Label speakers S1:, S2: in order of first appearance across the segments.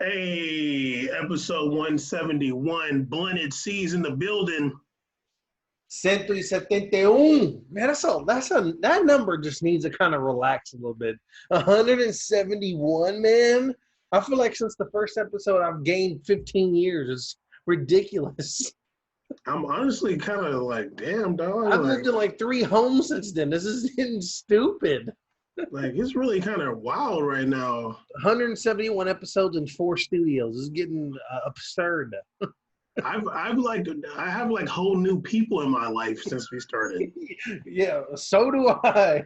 S1: Hey, episode 171, Blunted Seas in the building.
S2: 171. Man, that number just needs to kind of relax a little bit. 171, man. I feel like since the first episode, I've gained 15 years. It's ridiculous.
S1: I'm honestly kind of like, damn, dog.
S2: I've lived in like 3 homes since then. This is getting stupid.
S1: Like it's really kind of wild right now.
S2: 171 episodes in 4 studios. This is getting absurd.
S1: I have like whole new people in my life since we started.
S2: Yeah, so do I.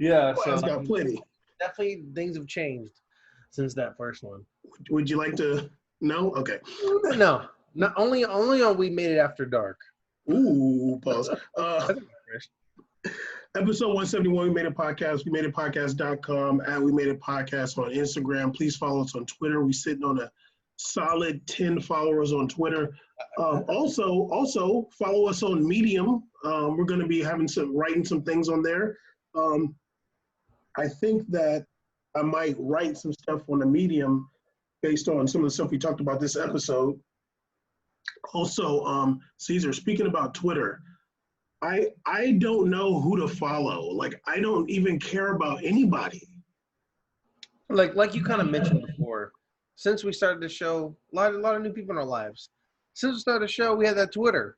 S2: Yeah,
S1: Well,
S2: so
S1: I've got plenty.
S2: definitely things have changed since that first one.
S1: Would you like to know? Okay.
S2: No, not only on We Made It After Dark.
S1: Ooh, pause. Episode 171, We Made It Podcast. We made it podcast.com, and We Made It Podcast on Instagram. Please follow us on Twitter. We're sitting on a solid 10 followers on Twitter. Also follow us on Medium. We're going to be writing some things on there. I think that I might write some stuff on the Medium based on some of the stuff we talked about this episode. Also, Caesar, speaking about Twitter, I don't know who to follow. Like, I don't even care about anybody.
S2: Like you kind of mentioned before, since we started the show, a lot of new people in our lives. Since we started the show, we had that Twitter.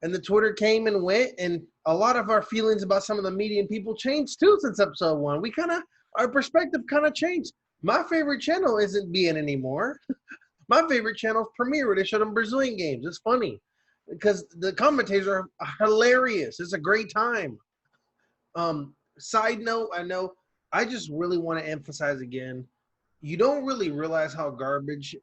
S2: And the Twitter came and went, and a lot of our feelings about some of the media and people changed too since episode 1. Our perspective kind of changed. My favorite channel isn't BN anymore. My favorite channel is Premiere, where they show them Brazilian games. It's funny because the commentators are hilarious. It's a great time. Side note, I just really want to emphasize again, you don't really realize how garbage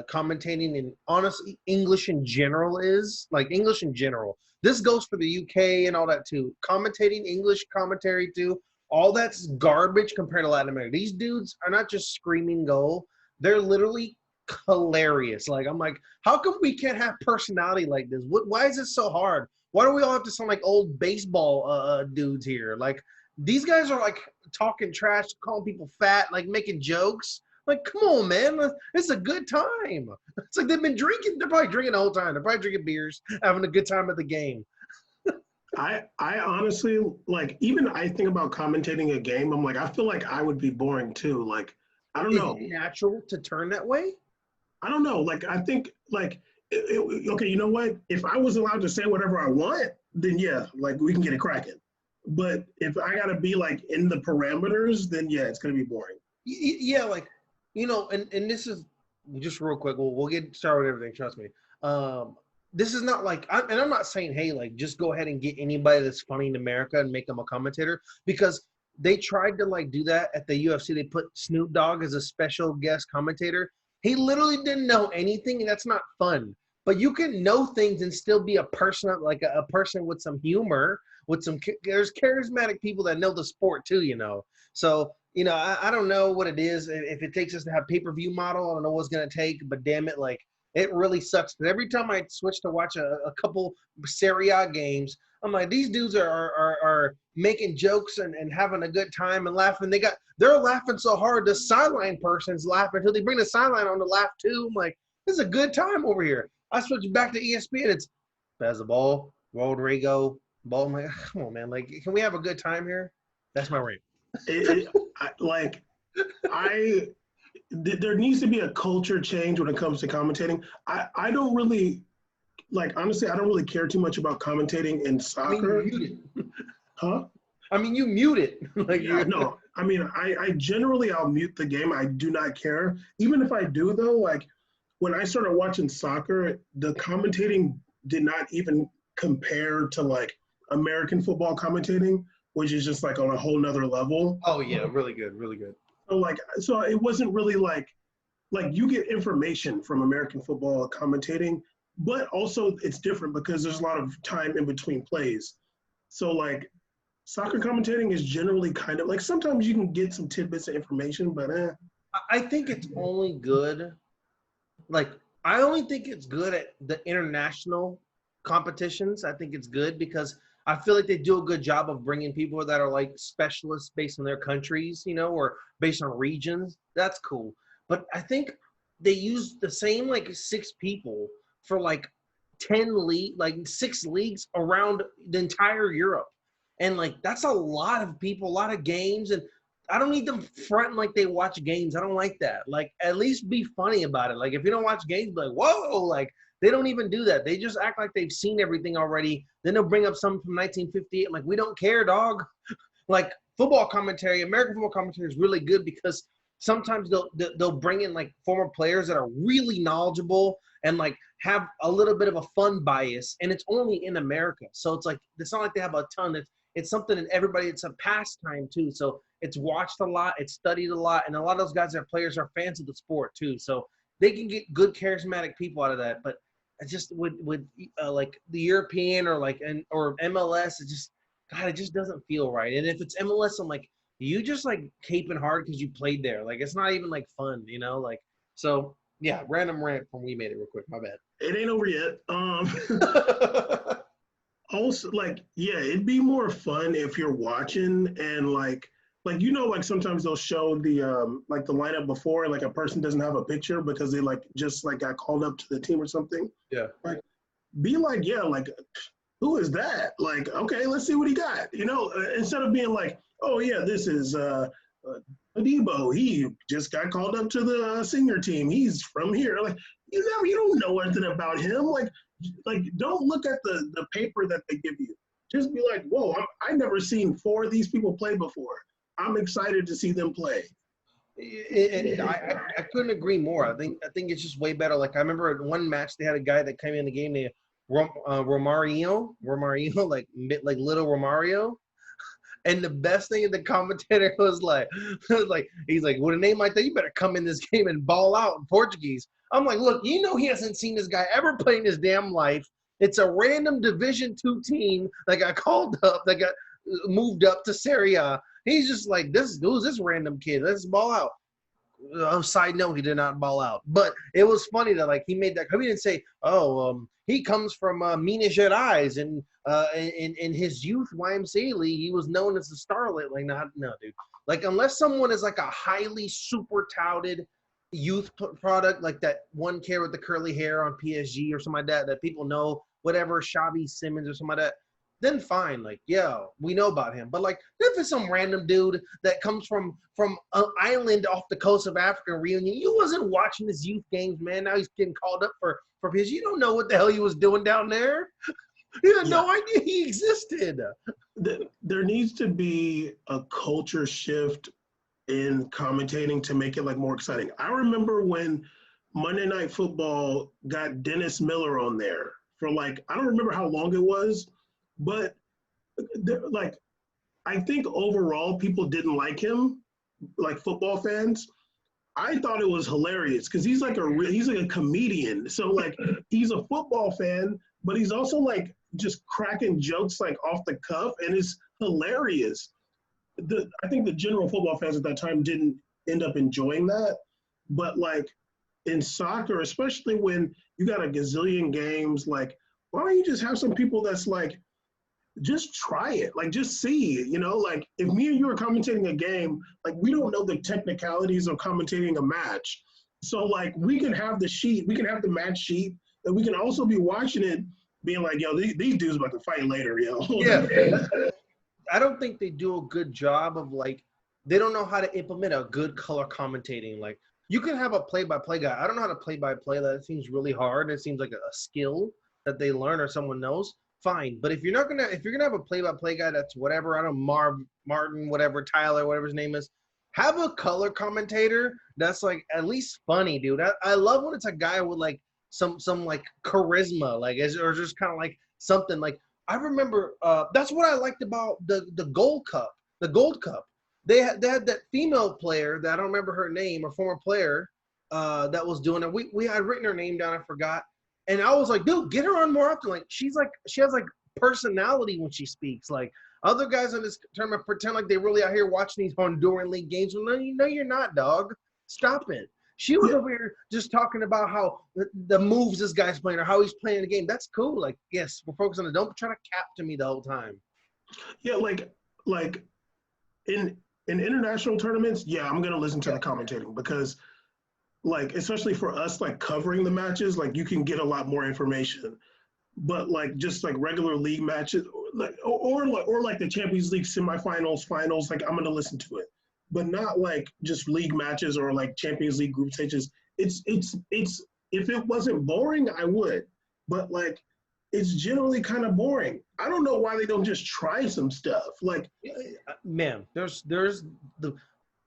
S2: commentating and honestly English in general is. Like English in general. This goes for the UK and all that too. Commentating, English commentary too. All that's garbage compared to Latin America. These dudes are not just screaming goal. They're literally hilarious. Like, I'm like, how come we can't have personality like this? Why is it so hard? Why do we all have to sound like old baseball dudes here? Like, these guys are like talking trash, calling people fat, like making jokes. Like, come on, man. It's a good time. It's like they've been drinking. They're probably drinking the whole time. They're probably drinking beers, having a good time at the game.
S1: I honestly, like, even I think about commentating a game, I'm like, I feel like I would be boring too. Like, I don't know.
S2: Is it natural to turn that way?
S1: I don't know. Like, I think, like, okay, you know what? If I was allowed to say whatever I want, then yeah, like, we can get it cracking. But if I got to be, like, in the parameters, then yeah, it's going to be boring.
S2: Yeah, like, and this is just real quick. We'll get started with everything. Trust me. This is not like, I'm not saying, hey, like, just go ahead and get anybody that's funny in America and make them a commentator, because they tried to like do that at the UFC. They put Snoop Dogg as a special guest commentator. He literally didn't know anything, and that's not fun. But you can know things and still be a person, like a person with some humor, there's charismatic people that know the sport too, So, I don't know what it is. If it takes us to have pay-per-view model, I don't know what's going to take, but damn it, like, it really sucks. But every time I switch to watch a couple Serie A games, I'm like, these dudes are making jokes and having a good time and laughing. They're laughing so hard, the sideline person's laughing until they bring the sideline on to laugh too. I'm like, this is a good time over here. I switch back to ESPN. It's pass the ball, Rodrigo, ball. I'm like, come on, man. Like, can we have a good time here? That's my rant.
S1: There needs to be a culture change when it comes to commentating. I don't really, like, honestly, I don't really care too much about commentating in soccer.
S2: I mean, you mute it.
S1: Huh?
S2: I mean, you mute it.
S1: Like, yeah, no. I mean, I generally, I'll mute the game. I do not care. Even if I do, though, like, when I started watching soccer, the commentating did not even compare to, like, American football commentating, which is just, like, on a whole nother level.
S2: Oh, yeah. Really good. Really good.
S1: So it wasn't really like you get information from American football commentating, but also it's different because there's a lot of time in between plays. So like soccer commentating is generally kind of like, sometimes you can get some tidbits of information, but
S2: I think it's only good. Like, I only think it's good at the international competitions. I think it's good because I feel like they do a good job of bringing people that are like specialists based on their countries, or based on regions. That's cool. But I think they use the same like 6 people for like 6 leagues around the entire Europe. And like that's a lot of people, a lot of games, and I don't need them fronting like they watch games. I don't like that. Like at least be funny about it. Like if you don't watch games, be like, whoa, like they don't even do that. They just act like they've seen everything already. Then they'll bring up something from 1958. I'm like, we don't care, dog. Like football commentary, American football commentary is really good because sometimes they'll bring in like former players that are really knowledgeable and like have a little bit of a fun bias, and it's only in America. So it's like it's not like they have a ton. It's something that everybody. It's a pastime too. So it's watched a lot, it's studied a lot, and a lot of those guys that are players are fans of the sport too. So they can get good charismatic people out of that. But I just with like the European or like or MLS, it just doesn't feel right. And if it's MLS, I'm like, you just like caping hard because you played there. Like it's not even like fun, like so. Yeah, random rant from We Made It real quick. My bad.
S1: It ain't over yet. Also, like, yeah, it'd be more fun if you're watching and like like sometimes they'll show the like the lineup before, like a person doesn't have a picture because they like just like got called up to the team or something.
S2: Yeah.
S1: Like, be like, yeah, like, who is that? Like, okay, let's see what he got. Instead of being like, oh yeah, this is Adebo, he just got called up to the senior team. He's from here. Like you don't know anything about him. Like don't look at the paper that they give you. Just be like, whoa, I never seen 4 of these people play before. I'm excited to see them play.
S2: I couldn't agree more. I think it's just way better. Like I remember at one match they had a guy that came in the game named Romario, like little Romario. And the best thing, the commentator was like, he's like, with a name like that, you better come in this game and ball out in Portuguese. I'm like, look, he hasn't seen this guy ever play in his damn life. It's a random Division II team that got called up, that got moved up to Serie A. He's just like, who's this random kid? Let's ball out. Side note, he did not ball out. But it was funny that like he made that. He didn't say, he comes from Minas Gerais, and in his youth YMCA league, he was known as the starlet. Like, no, dude. Like, unless someone is like a highly super touted youth product, like that one kid with the curly hair on PSG or something like that people know, whatever, Xavi Simmons or something like that, then fine. Like, yeah, we know about him. But like, if it's some random dude that comes from an island off the coast of Africa, Reunion, you wasn't watching his youth games, man. Now he's getting called up for his. You don't know what the hell he was doing down there. You had no idea he existed.
S1: There needs to be a culture shift in commentating to make it like more exciting. I remember when Monday Night Football got Dennis Miller on there for like, I don't remember how long it was, but like, I think overall people didn't like him, like football fans. I thought it was hilarious because he's like a comedian. So like he's a football fan, but he's also like just cracking jokes like off the cuff, and it's hilarious. I think the general football fans at that time didn't end up enjoying that, but like in soccer, especially when you got a gazillion games, like why don't you just have some people that's like, just try it, like just see, like if me and you are commentating a game, like we don't know the technicalities of commentating a match. So like we can have the sheet, we can have the match sheet, and we can also be watching it being like, yo, these dudes about to fight later, yo.
S2: Yeah. I don't think they do a good job of like, they don't know how to implement a good color commentating. Like you can have a play-by-play guy. I don't know how to play-by-play. That seems really hard. It seems like a skill that they learn or someone knows. Fine, but if you're gonna have a play-by-play guy that's whatever, I don't know, Martin, whatever, Tyler, whatever his name is, have a color commentator that's like at least funny, dude. I love when it's a guy with like some like charisma, like or just kind of like something. Like I remember that's what I liked about the Gold Cup. The Gold Cup, they had that female player that I don't remember her name, or former player that was doing it. We had written her name down, I forgot. And I was like, dude, get her on more often. Like, she has like personality when she speaks. Like other guys on this tournament pretend like they really out here watching these Honduran league games. Well, no, you're not, dog. Stop it. She was over here just talking about how the moves this guy's playing or how he's playing the game. That's cool. Like, yes, we're focused on it. Don't try to capture me the whole time.
S1: Yeah, like in international tournaments, yeah, I'm gonna listen to the commentating because like especially for us like covering the matches, like you can get a lot more information. But like just like regular league matches, or like the Champions League semifinals, finals, like I'm gonna listen to it, but not like just league matches or like Champions League group stages. It's if it wasn't boring, I would, but like it's generally kind of boring. I don't know why they don't just try some stuff. Like,
S2: man, there's the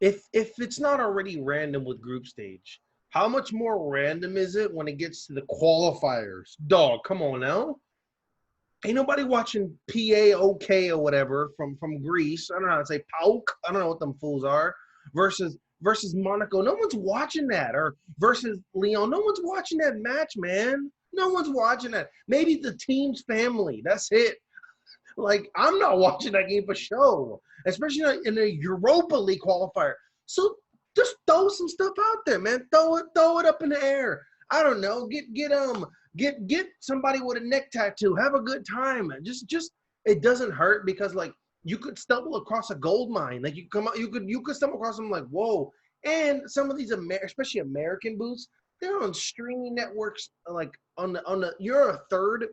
S2: if it's not already random with group stage, how much more random is it when it gets to the qualifiers? Dog, come on now. Ain't nobody watching PAOK or whatever from Greece. I don't know how to say PAOK. I don't know what them fools are. Versus Monaco. No one's watching that. Or versus Lyon. No one's watching that match, man. No one's watching that. Maybe the team's family. That's it. Like, I'm not watching that game for show. Especially in the Europa League qualifier. So just throw some stuff out there, man. Throw it up in the air. I don't know. Get somebody with a neck tattoo. Have a good time. Just it doesn't hurt because like you could stumble across a gold mine. Like you could stumble across them like whoa. And some of these especially American booths, they're on streaming networks. Like on the you're a third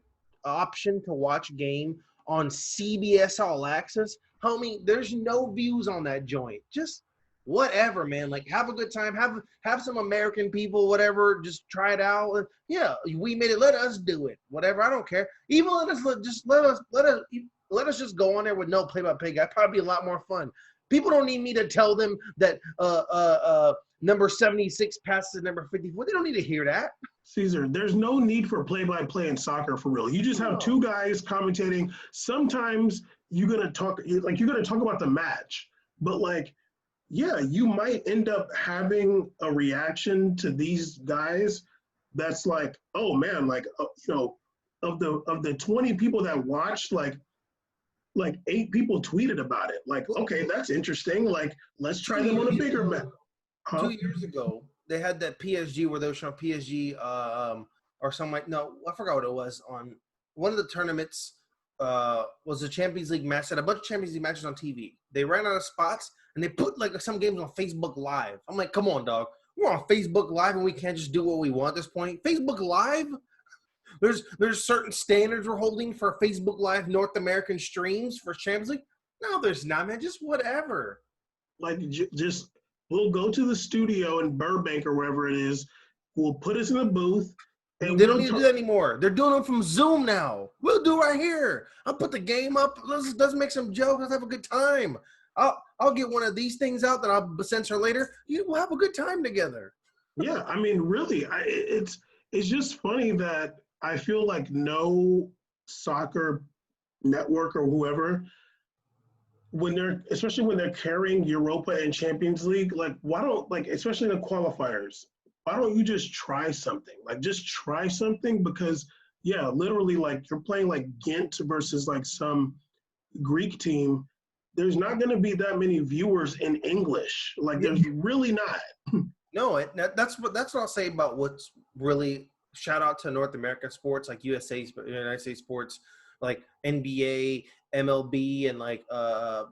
S2: option to watch game on CBS All Access. Homie, there's no views on that joint. Just whatever, man. Like, have a good time. Have some American people, whatever. Just try it out. Yeah, we made it. Let us do it. Whatever. I don't care. Even let us just go on there with no play-by-play guy. Probably be a lot more fun. People don't need me to tell them that number 76 passes number 54. They don't need to hear that.
S1: Caesar, there's no need for play-by-play in soccer for real. You just have two guys commentating. Sometimes you're gonna talk about the match, but like, yeah, you might end up having a reaction to these guys that's like, oh man, like of the 20 people that watched, like 8 people tweeted about it. Like, okay, that's interesting. Like, let's try them on a bigger map. Huh?
S2: 2 years ago, they had that PSG where they were showing PSG or something like no, I forgot what it was on one of the tournaments. Was a Champions League match. Had a bunch of Champions League matches on TV. They ran out of spots and they put like some games on Facebook Live. I'm like, come on, dog. We're on Facebook Live and we can't just do what we want at this point. Facebook Live? There's certain standards we're holding for Facebook Live North American streams for Champions League. No, there's not, man. Just whatever.
S1: Like, just we'll go to the studio in Burbank or wherever it is. We'll put us in a booth.
S2: And they don't need to do that anymore. They're doing them from Zoom now. We'll do it right here. I'll put the game up. Let's make some jokes. Let's have a good time. I'll get one of these things out that I'll censor later. We'll have a good time together.
S1: Yeah, I mean, really, it's just funny that I feel like no soccer network or whoever, especially when they're carrying Europa and Champions League, like why don't especially the qualifiers, why don't you just try something? Like just try something because yeah, literally like you're playing like Ghent versus like some Greek team. There's not going to be that many viewers in English. Like there's really not.
S2: No, that's what I'll say about what's really shout out to North American sports like United States sports like NBA, MLB, and like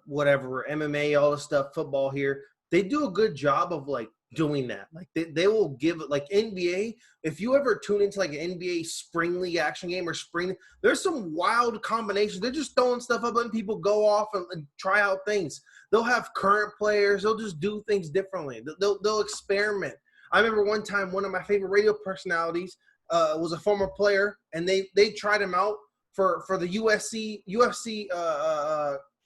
S2: whatever MMA, all this stuff, football here. They do a good job of like doing that. Like they will give it like NBA. If you ever tune into like an NBA spring league action game or spring, there's some wild combinations. They're just throwing stuff up, letting people go off and try out things. They'll have current players. They'll just do things differently. They'll experiment. I remember one time one of my favorite radio personalities was a former player, and they tried him out for the UFC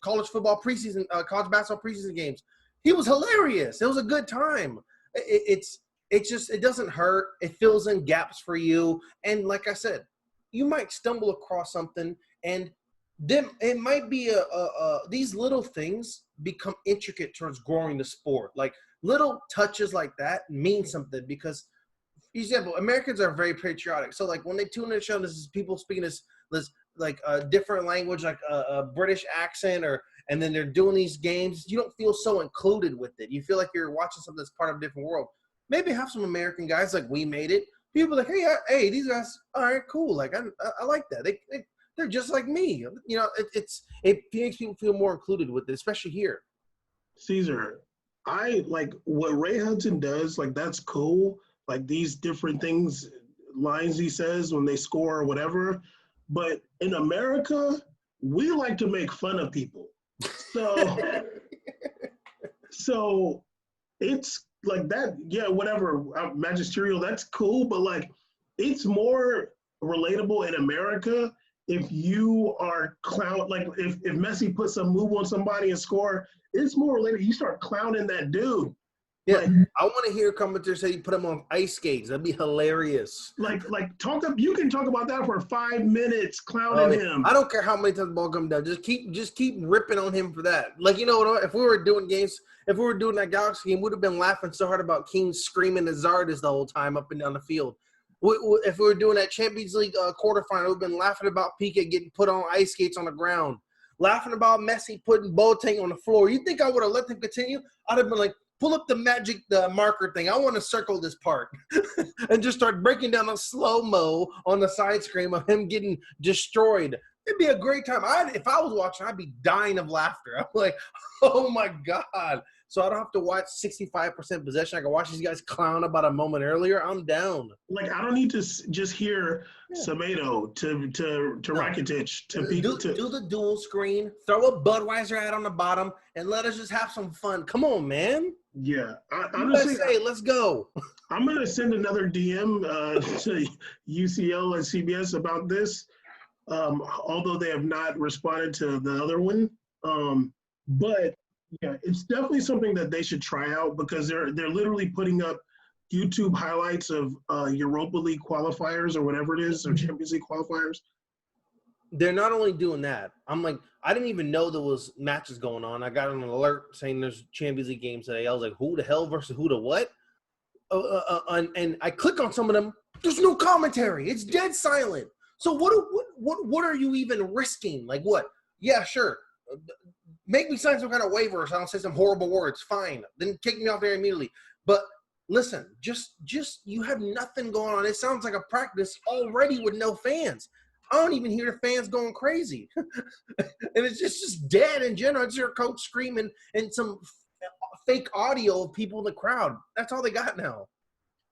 S2: college football preseason, college basketball preseason games. He was hilarious. It was a good time. It doesn't hurt. It fills in gaps for you. And like I said, you might stumble across something, and then it might be these little things become intricate towards growing the sport. Like little touches like that mean something because, for example, Americans are very patriotic. So like when they tune in the show, this is people speaking this like a different language, like a British accent, and then they're doing these games. You don't feel so included with it. You feel like you're watching something that's part of a different world. maybe have some American guys like we made it. People like, hey, these guys, all right, cool. Like I like that. They're just like me. You know, it makes people feel more included with it, especially here.
S1: Caesar, I like what Ray Hudson does. Like that's cool. Like these different things, lines he says when they score or whatever. But in America, we like to make fun of people. So, so it's like that. Yeah, whatever. Magisterial. That's cool. But like, it's more relatable in America if you are clown. Like if Messi puts some move on somebody and score, it's more related. You start clowning that dude.
S2: Yeah,
S1: Like,
S2: I want to hear commentators say you put him on ice skates. That'd be hilarious.
S1: like talk up. You can talk about that for 5 minutes, clowning him.
S2: I don't care how many times the ball comes down. Just keep ripping on him for that. Like, you know what? If we were doing games, if we were doing that Galaxy game, we'd have been laughing so hard about King screaming at Zardes the whole time up and down the field. If we were doing that Champions League quarterfinal, we've been laughing about Piqué getting put on ice skates on the ground, laughing about Messi putting Boateng on the floor. You think I would have let them continue? I'd have been like, pull up the marker thing. I want to circle this part and just start breaking down a slow-mo on the side screen of him getting destroyed. It'd be a great time. If I was watching, I'd be dying of laughter. I'm like, oh, my God. So I don't have to watch 65% possession. I can watch these guys clown about a moment earlier. I'm down.
S1: Like, I don't need to just hear Semedo to Rakitic to people.
S2: Do the dual screen, throw a Budweiser ad on the bottom, and let us just have some fun. Come on, man.
S1: Yeah. Honestly,
S2: let's go.
S1: I'm going to send another DM to UCL and CBS about this, although they have not responded to the other one. But yeah, it's definitely something that they should try out because they're literally putting up YouTube highlights of Europa League qualifiers or whatever it is, or Champions League qualifiers.
S2: They're not only doing that. I'm like, I didn't even know there was matches going on. I got an alert saying there's Champions League games today. I was like, who the hell versus who the what? And I click on some of them. There's no commentary. It's dead silent. So what are you even risking? Like what? Yeah, sure. Make me sign some kind of waiver so I don't say some horrible words. Fine. Then kick me off there immediately. But listen, just you have nothing going on. It sounds like a practice already with no fans. I don't even hear the fans going crazy. And it's just dead in general. It's your coach screaming and some fake audio of people in the crowd. That's all they got now.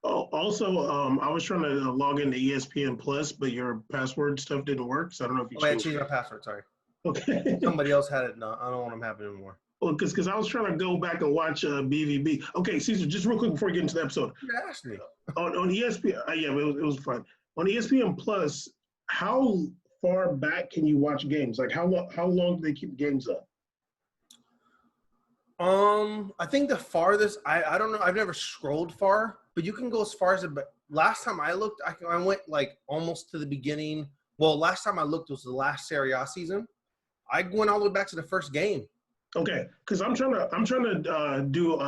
S1: Oh, also, I was trying to log into ESPN Plus, but your password stuff didn't work. So I don't know if you
S2: changed my password. Sorry.
S1: Okay.
S2: Somebody else had it. No, I don't want them having anymore.
S1: Well, because I was trying to go back and watch BVB. Okay, Caesar, just real quick before we get into the episode.
S2: You asked me.
S1: On ESPN, yeah, it was fun. On ESPN Plus, how far back can you watch games? Like how long do they keep games up?
S2: I think the farthest I don't know. I've never scrolled far, but you can go as far as it. But last time I looked, I went like almost to the beginning. Well, last time I looked was the last Serie A season. I went all the way back to the first game.
S1: Okay, because I'm trying to do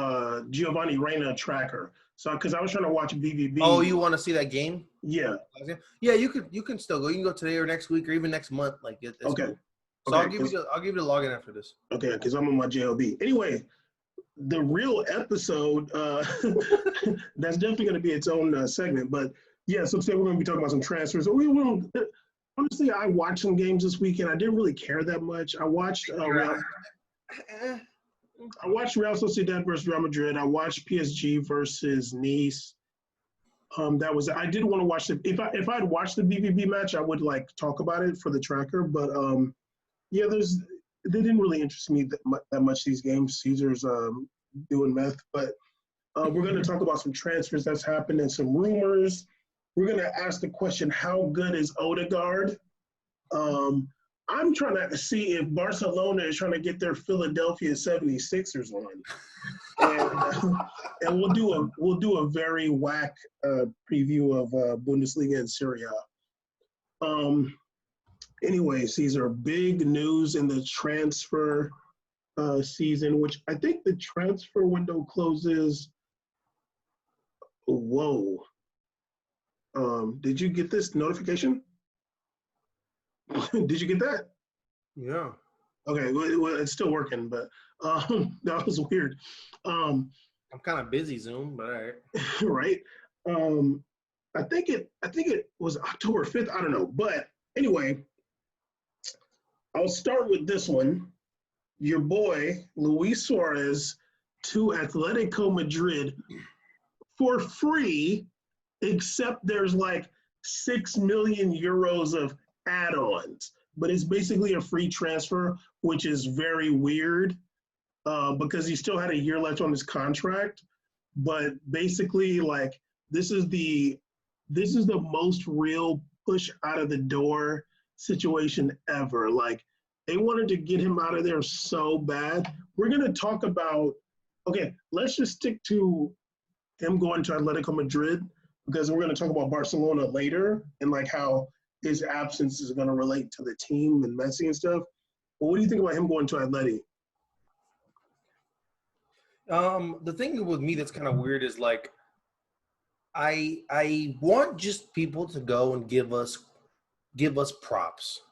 S1: Giovanni Reina tracker. So because I was trying to watch BVB.
S2: Oh, you want to see that game?
S1: Yeah.
S2: Yeah, you can still go. You can go today or next week or even next month. Like it's
S1: okay.
S2: Cool. So okay, I'll give you the login after this.
S1: Okay, because I'm on my JLB. Anyway, the real episode that's definitely going to be its own segment. But yeah, so today we're going to be talking about some transfers. Honestly, I watched some games this weekend. I didn't really care that much. I watched Real Sociedad versus Real Madrid. I watched PSG versus Nice. I did want to watch the. If I'd watched the BVB match, I would like talk about it for the tracker. But yeah, they didn't really interest me that much. These games, Caesar's doing meth. But we're going to talk about some transfers that's happened and some rumors. We're going to ask the question: how good is Odegaard? I'm trying to see if Barcelona is trying to get their Philadelphia 76ers on, and we'll do a very whack preview of Bundesliga and Serie A. Anyway, Caesar, big news in the transfer season, which I think the transfer window closes. Whoa! Did you get this notification? Did you get that?
S2: Yeah.
S1: Okay, well, it's still working, but that was weird.
S2: I'm kind of busy, Zoom, but all right.
S1: right? I think it was October 5th. I don't know, but anyway, I'll start with this one. Your boy Luis Suarez to Atletico Madrid for free, except there's like 6 million euros of add-ons. But it's basically a free transfer, which is very weird because he still had a year left on his contract. But basically, like this is the most real push out of the door situation ever. Like they wanted to get him out of there so bad. We're gonna talk about. Okay, let's just stick to him going to Atletico Madrid because we're going to talk about Barcelona later and like how his absence is going to relate to the team and Messi and stuff. But what do you think about him going to Atleti?
S2: The thing with me that's kind of weird is like I want just people to go and give us props.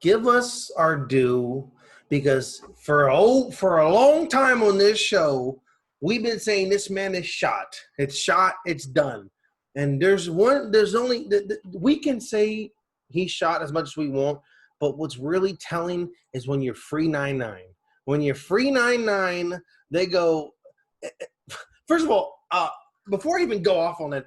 S2: Give us our due because for a long time on this show, we've been saying this man is shot. It's shot, it's done. And we can say he's shot as much as we want, but what's really telling is when you're free 9-9. When you're free 9-9, they go first of all, before I even go off on it,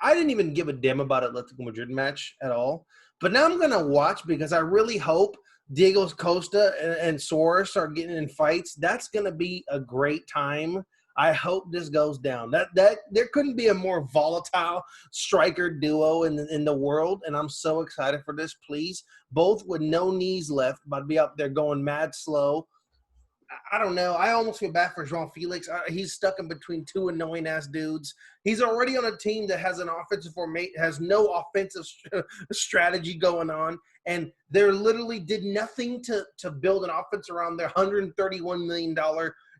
S2: I didn't even give a damn about Atletico Madrid match at all. But now I'm gonna watch because I really hope Diego Costa and Suarez are getting in fights. That's gonna be a great time. I hope this goes down. That there couldn't be a more volatile striker duo in the world, and I'm so excited for this. Please, both with no knees left, about to be up there going mad slow. I don't know. I almost feel bad for João Felix. He's stuck in between two annoying ass dudes. He's already on a team that has an offensive formation, has no offensive strategy going on, and they literally did nothing to build an offense around their $131 million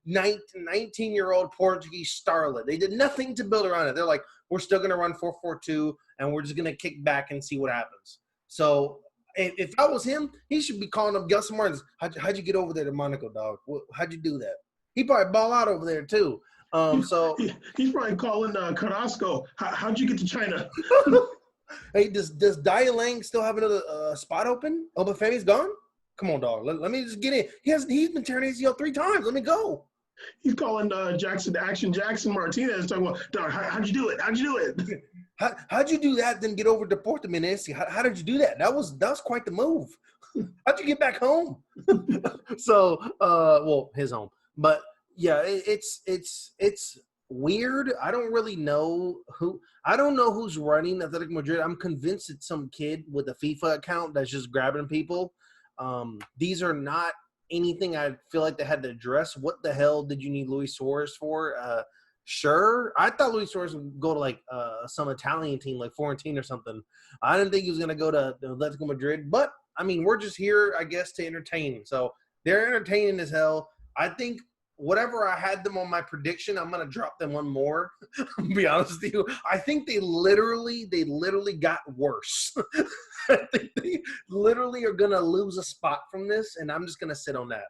S2: 19-year-old Portuguese starlet. They did nothing to build around it. They're like, we're still going to run 4-4-2, and we're just going to kick back and see what happens. So if I was him, he should be calling up Gus Martins. How'd you get over there to Monaco, dog? How'd you do that? He probably ball out over there too.
S1: He's probably calling Carrasco. How'd you get to China?
S2: Hey, does Dai Lang still have another spot open? Obafemi's gone? Come on, dog. Let me just get in. He's been tearing ACL 3 times. Let me go.
S1: He's calling Jackson Martinez talking about, dog, how'd you do it? How'd you do it?
S2: How'd you do that, then get over to Portimonense? How did you do that? That was quite the move. How'd you get back home? So, well, his home. But yeah, it's weird. I don't really know who's running Atletico Madrid. I'm convinced it's some kid with a FIFA account that's just grabbing people. These are not anything I feel like they had to address. What the hell did you need Luis Suarez for? Sure. I thought Luis Suarez would go to like some Italian team like Fiorentina or something. I didn't think he was going to go to Atletico Madrid. But, I mean, we're just here, I guess, to entertain. So they're entertaining as hell. I think whatever I had them on my prediction, I'm going to drop them one more. I'll be honest with you. I think they literally got worse. I think they literally are going to lose a spot from this, and I'm just going to sit on that.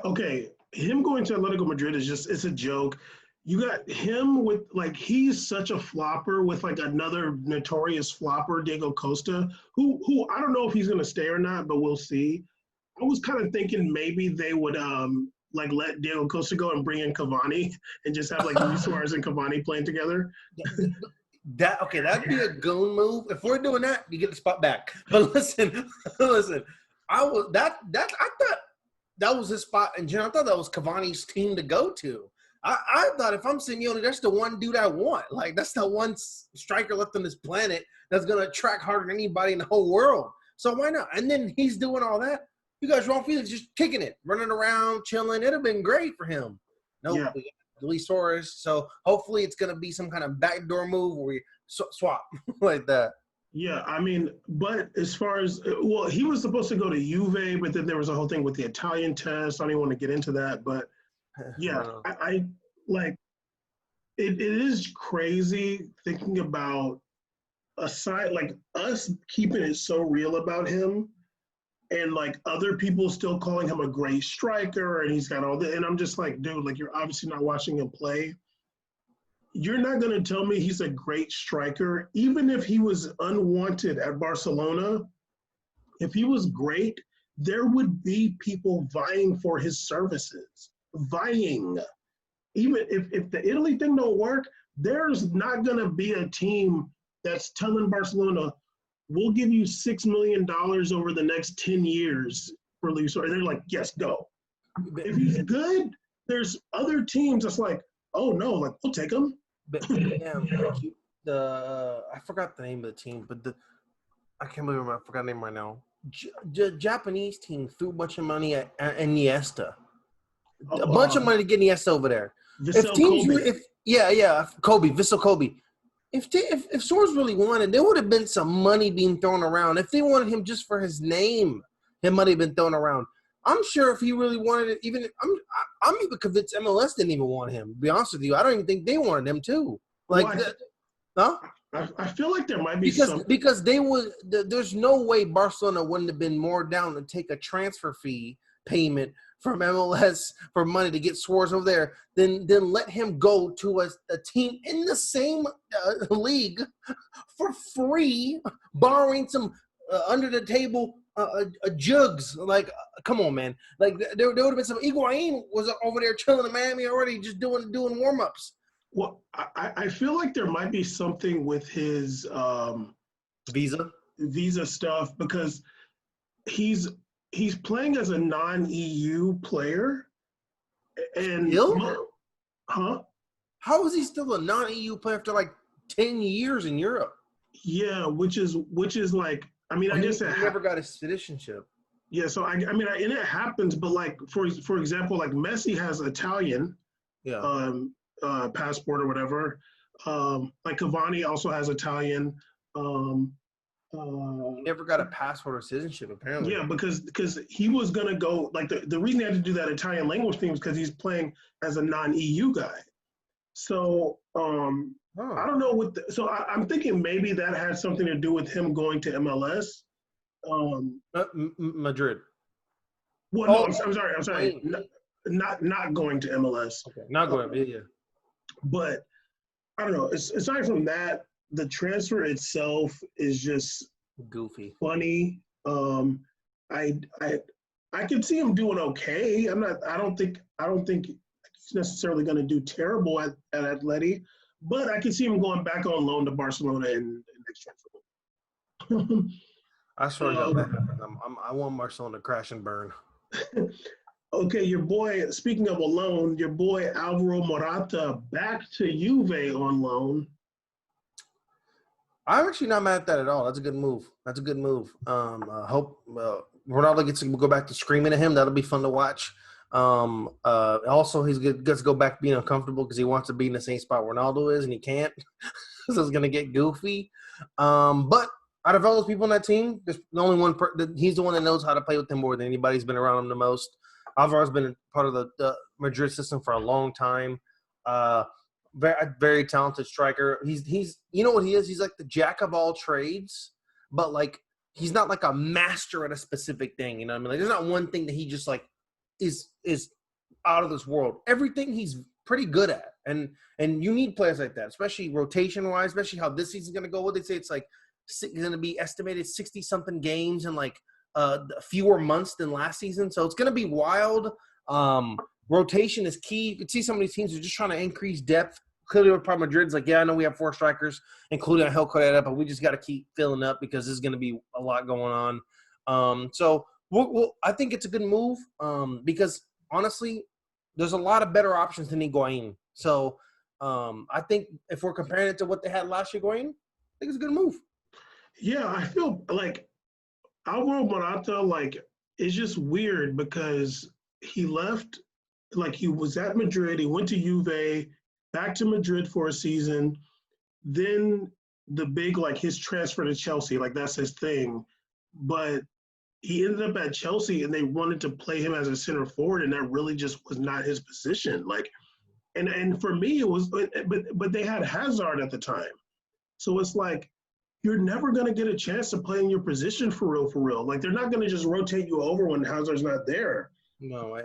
S1: Okay. Him going to Atletico Madrid it's a joke. You got him with, like, he's such a flopper with, like, another notorious flopper, Diego Costa, who I don't know if he's going to stay or not, but we'll see. I was kind of thinking maybe they would, like, let Diego Costa go and bring in Cavani and just have, like, Luis Suarez and Cavani playing together.
S2: That'd be a goon move. If we're doing that, you get the spot back. But listen, I thought that was his spot in general. I thought that was Cavani's team to go to. I thought if I'm Simeone, that's the one dude I want. Like, that's the one striker left on this planet that's going to track harder than anybody in the whole world. So why not? And then he's doing all that. You guys, João Felix just kicking it, running around, chilling. It'd have been great for him. No, yeah. Luis Suarez. So hopefully it's going to be some kind of backdoor move where we swap like that.
S1: Yeah, I mean, but as far as – he was supposed to go to Juve, but then there was a whole thing with the Italian test. I don't even want to get into that. But, yeah, I like – it is crazy thinking about a side – like us keeping it so real about him and like other people still calling him a great striker, and he's got all that. And I'm just like, dude, like you're obviously not watching him play. You're not going to tell me he's a great striker, even if he was unwanted at Barcelona. If he was great, there would be people vying for his services, vying. Even if the Italy thing don't work, there's not going to be a team that's telling Barcelona, we'll give you $6 million over the next 10 years for Luis Suarez. They're like, yes, go. If he's good, there's other teams that's like, oh no, like we'll take him.
S2: But I forgot the name of the team, but I can't believe I forgot the name right now. The Japanese team threw a bunch of money at Iniesta. A bunch of money to get Iniesta over there.
S1: Vissel Kobe.
S2: Kobe, Vissel Kobe. If Suarez really wanted, there would have been some money being thrown around. If they wanted him just for his name, his money been thrown around. I'm sure if he really wanted it, even I'm even convinced MLS didn't even want him. To be honest with you, I don't even think they wanted him too. Like,
S1: well, I feel like there might be
S2: because they would. There's no way Barcelona wouldn't have been more down to take a transfer fee payment from MLS for money to get Suarez over there than let him go to a team in the same league for free, borrowing some under the table jugs. Like, come on, man. Like there would have been some. Higuain was over there chilling in Miami already, just doing warm ups.
S1: Well, I feel like there might be something with his visa stuff because he's playing as a non-EU player, and
S2: how is he still a non-EU player after like 10 years in Europe?
S1: Yeah, which is like, I mean, I guess
S2: he never got his citizenship.
S1: Yeah, so I mean, and it happens, but like for example, like Messi has Italian, passport or whatever. Like Cavani also has Italian.
S2: He never got a passport or citizenship, apparently.
S1: Yeah, because he was gonna go, like the reason he had to do that Italian language thing was because he's playing as a non-EU guy. So I don't know I'm thinking maybe that had something to do with him going to MLS.
S2: Madrid.
S1: Well, no, I'm sorry. Not going to MLS.
S2: Okay, not going. Yeah.
S1: But I don't know. Aside from that, the transfer itself is just
S2: goofy,
S1: funny. I can see him doing okay. I don't think he's necessarily going to do terrible at Atleti, but I can see him going back on loan to Barcelona in next transfer.
S2: I swear to God, I want Barcelona to crash and burn.
S1: Okay, your boy, speaking of a loan, your boy Alvaro Morata back to Juve on loan.
S2: I'm actually not mad at that at all. That's a good move. Hope Ronaldo gets to go back to screaming at him. That'll be fun to watch. Also, he's gets to go back being uncomfortable because he wants to be in the same spot Ronaldo is, and he can't. So it's going to get goofy. But out of all those people on that team, there's the only one he's the one that knows how to play with him more than anybody. He's been around him the most. Alvaro's been part of the Madrid system for a long time. Very, very talented striker. He's you know what he is? He's like the jack of all trades, but like he's not like a master at a specific thing. You know what I mean? Like there's not one thing that he just like is out of this world. Everything he's pretty good at, and you need players like that, especially rotation wise. Especially how this season's gonna go. What they say it's like going to be estimated 60-something games in like fewer months than last season. So it's going to be wild. Rotation is key. You can see some of these teams are just trying to increase depth. Clearly, with Madrid's like, yeah, I know we have 4 strikers, including Angel Correa, but we just got to keep filling up because there's going to be a lot going on. So I think it's a good move because, honestly, there's a lot of better options than Higuain. So I think if we're comparing it to what they had last year, Higuain, I think it's a good move.
S1: Yeah, I feel like Alvaro Morata, like, it's just weird because he left, like, he was at Madrid, he went to Juve, back to Madrid for a season, then the big, like, his transfer to Chelsea, like, that's his thing. But he ended up at Chelsea and they wanted to play him as a center forward, and that really just was not his position. Like, and for me, it was, but they had Hazard at the time. So it's like, you're never going to get a chance to play in your position for real, for real. Like, they're not going to just rotate you over when Hazard's not there.
S2: No,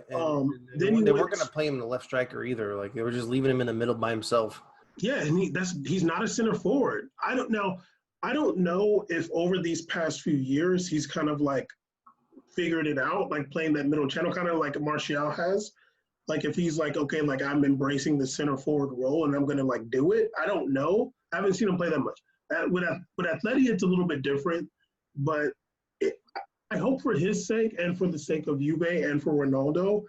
S1: Then
S2: they weren't going to play him in the left striker either. Like, they were just leaving him in the middle by himself.
S1: Yeah, and he's not a center forward. I don't know if over these past few years he's kind of like figured it out, like playing that middle channel, kind of like Martial has. Like if he's like, okay, like I'm embracing the center forward role and I'm gonna like do it. I don't know. I haven't seen him play that much. With Atleti, it's a little bit different, but I hope for his sake and for the sake of Juve and for Ronaldo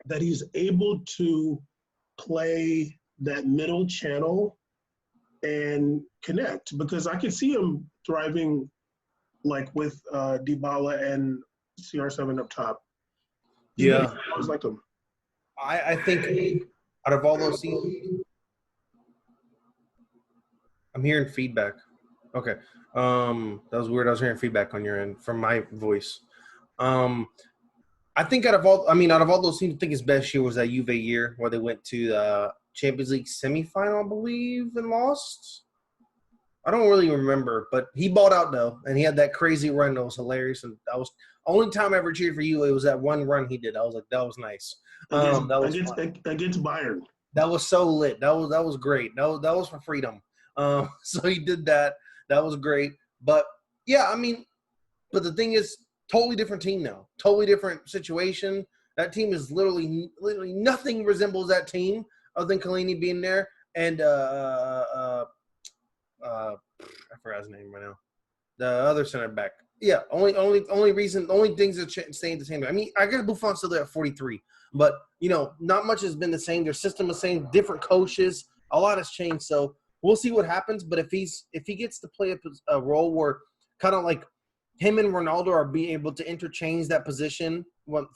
S1: that he's able to play that middle channel and connect, because I could see him thriving like with Dybala and CR7 up top.
S2: Yeah.
S1: I always liked him.
S2: I think out of all those seasons, I'm hearing feedback. Okay. That was weird. I was hearing feedback on your end from my voice. I think out of all those teams, I think his best year was that Juve year where they went to the Champions League semifinal, I believe, and lost. I don't really remember, but he balled out though, and he had that crazy run that was hilarious. And that was only time I ever cheered for you. It was that one run he did. I was like, that was nice.
S1: Against Bayern.
S2: That was so lit. That was great. That was for freedom. So he did that. That was great. But yeah, I mean, but the thing is, totally different team now. Totally different situation. That team is literally nothing resembles that team other than Kalini being there and I forgot his name right now. The other center back. Yeah, only things that staying the same. I mean, I guess Buffon's still there at 43, but not much has been the same. Their system is the same, different coaches. A lot has changed. So we'll see what happens. But if he gets to play a role where kind of like him and Ronaldo are being able to interchange that position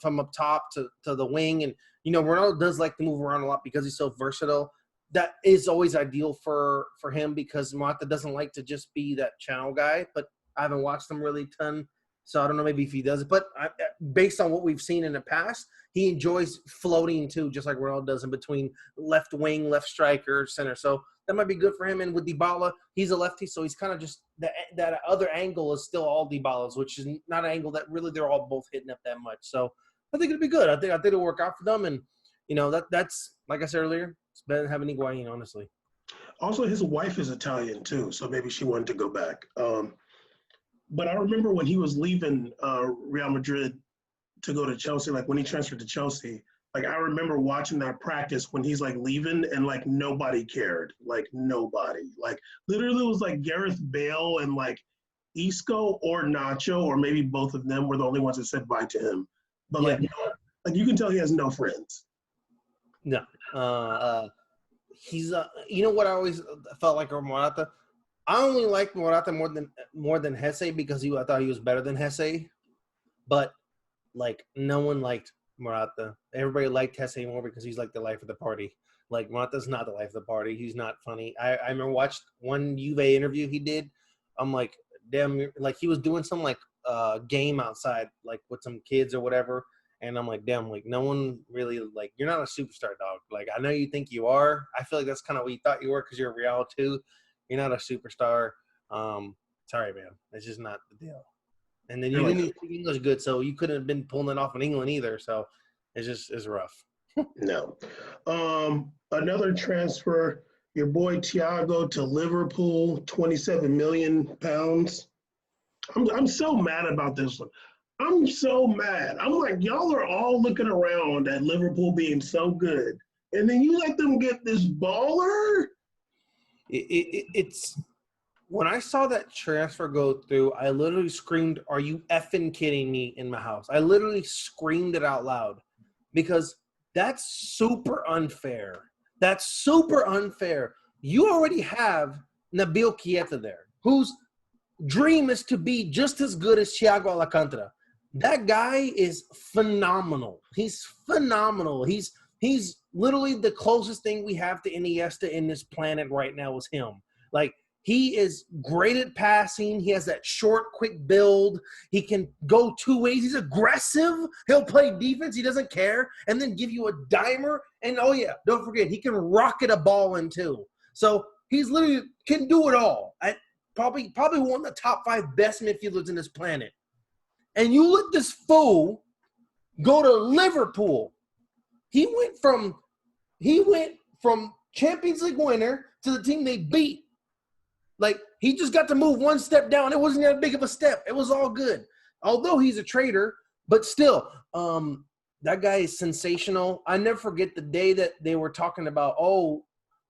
S2: from up top to the wing, and Ronaldo does like to move around a lot because he's so versatile. That is always ideal for him because Morata doesn't like to just be that channel guy. But I haven't watched him really a ton, so I don't know maybe if he does it. But based on what we've seen in the past, he enjoys floating too, just like Ronaldo does in between left wing, left striker, center. So that might be good for him. And with Dybala, he's a lefty, so he's kind of just that other angle is still all Dybala's, which is not an angle that really they're all both hitting up that much. So I think it'll be good. I think it'll work out for them. And that's like I said earlier, it's better than having Higuain, honestly.
S1: Also, his wife is Italian too, so maybe she wanted to go back. But I remember when he was leaving Real Madrid to go to Chelsea, like when he transferred to Chelsea, like I remember watching that practice when he's like leaving and like nobody cared, like nobody. Like literally it was like Gareth Bale and like Isco or Nacho or maybe both of them were the only ones that said bye to him. But like you can tell he has no friends.
S2: No. He's what I always felt like over Morata? I only liked Morata more than Hesse because I thought he was better than Hesse. But like no one liked Morata. Everybody liked Hesse more because he's like the life of the party. Like Morata's not the life of the party. He's not funny. I remember watched one Juve interview he did. I'm like, damn, like he was doing some like game outside, like with some kids or whatever. And I'm like, damn, like no one really like you're not a superstar, dog. Like I know you think you are. I feel like that's kind of what you thought you were because you're a Real too. You're not a superstar. Sorry, man. It's just not the deal. And then you didn't speak English good, so you couldn't have been pulling it off in England either. So it's rough.
S1: No. Another transfer, your boy Thiago to Liverpool, £27 million. I'm so mad about this one. I'm so mad. I'm like, y'all are all looking around at Liverpool being so good, and then you let them get this baller?
S2: It's when I saw that transfer go through, I literally screamed, "Are you effing kidding me?" in my house. I literally screamed it out loud because that's super unfair. That's super unfair. You already have Nabil Keita there, whose dream is to be just as good as Thiago Alcantara. That guy is phenomenal. He's phenomenal. He's literally the closest thing we have to Iniesta in this planet right now is him. Like, he is great at passing. He has that short, quick build. He can go two ways. He's aggressive. He'll play defense. He doesn't care. And then give you a dimer. And, oh, yeah, don't forget, he can rocket a ball in too. So he's literally can do it all. probably one of the top 5 best midfielders in this planet. And you let this fool go to Liverpool. He went from Champions League winner to the team they beat. Like, he just got to move one step down. It wasn't that big of a step. It was all good. Although he's a traitor, but still, that guy is sensational. I never forget the day that they were talking about, who's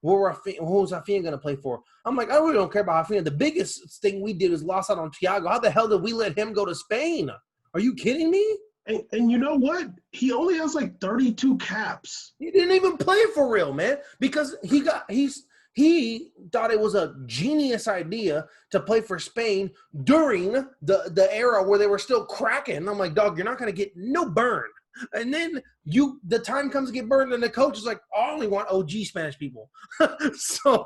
S2: Rafinha going to play for? I'm like, I really don't care about Rafinha. The biggest thing we did is lost out on Thiago. How the hell did we let him go to Spain? Are you kidding me?
S1: And you know what? He only has like 32 caps.
S2: He didn't even play for real, man, because he thought it was a genius idea to play for Spain during the era where they were still cracking. I'm like, dog, you're not going to get no burn. And then the time comes to get burned, and the coach is like, I only want OG Spanish people. So,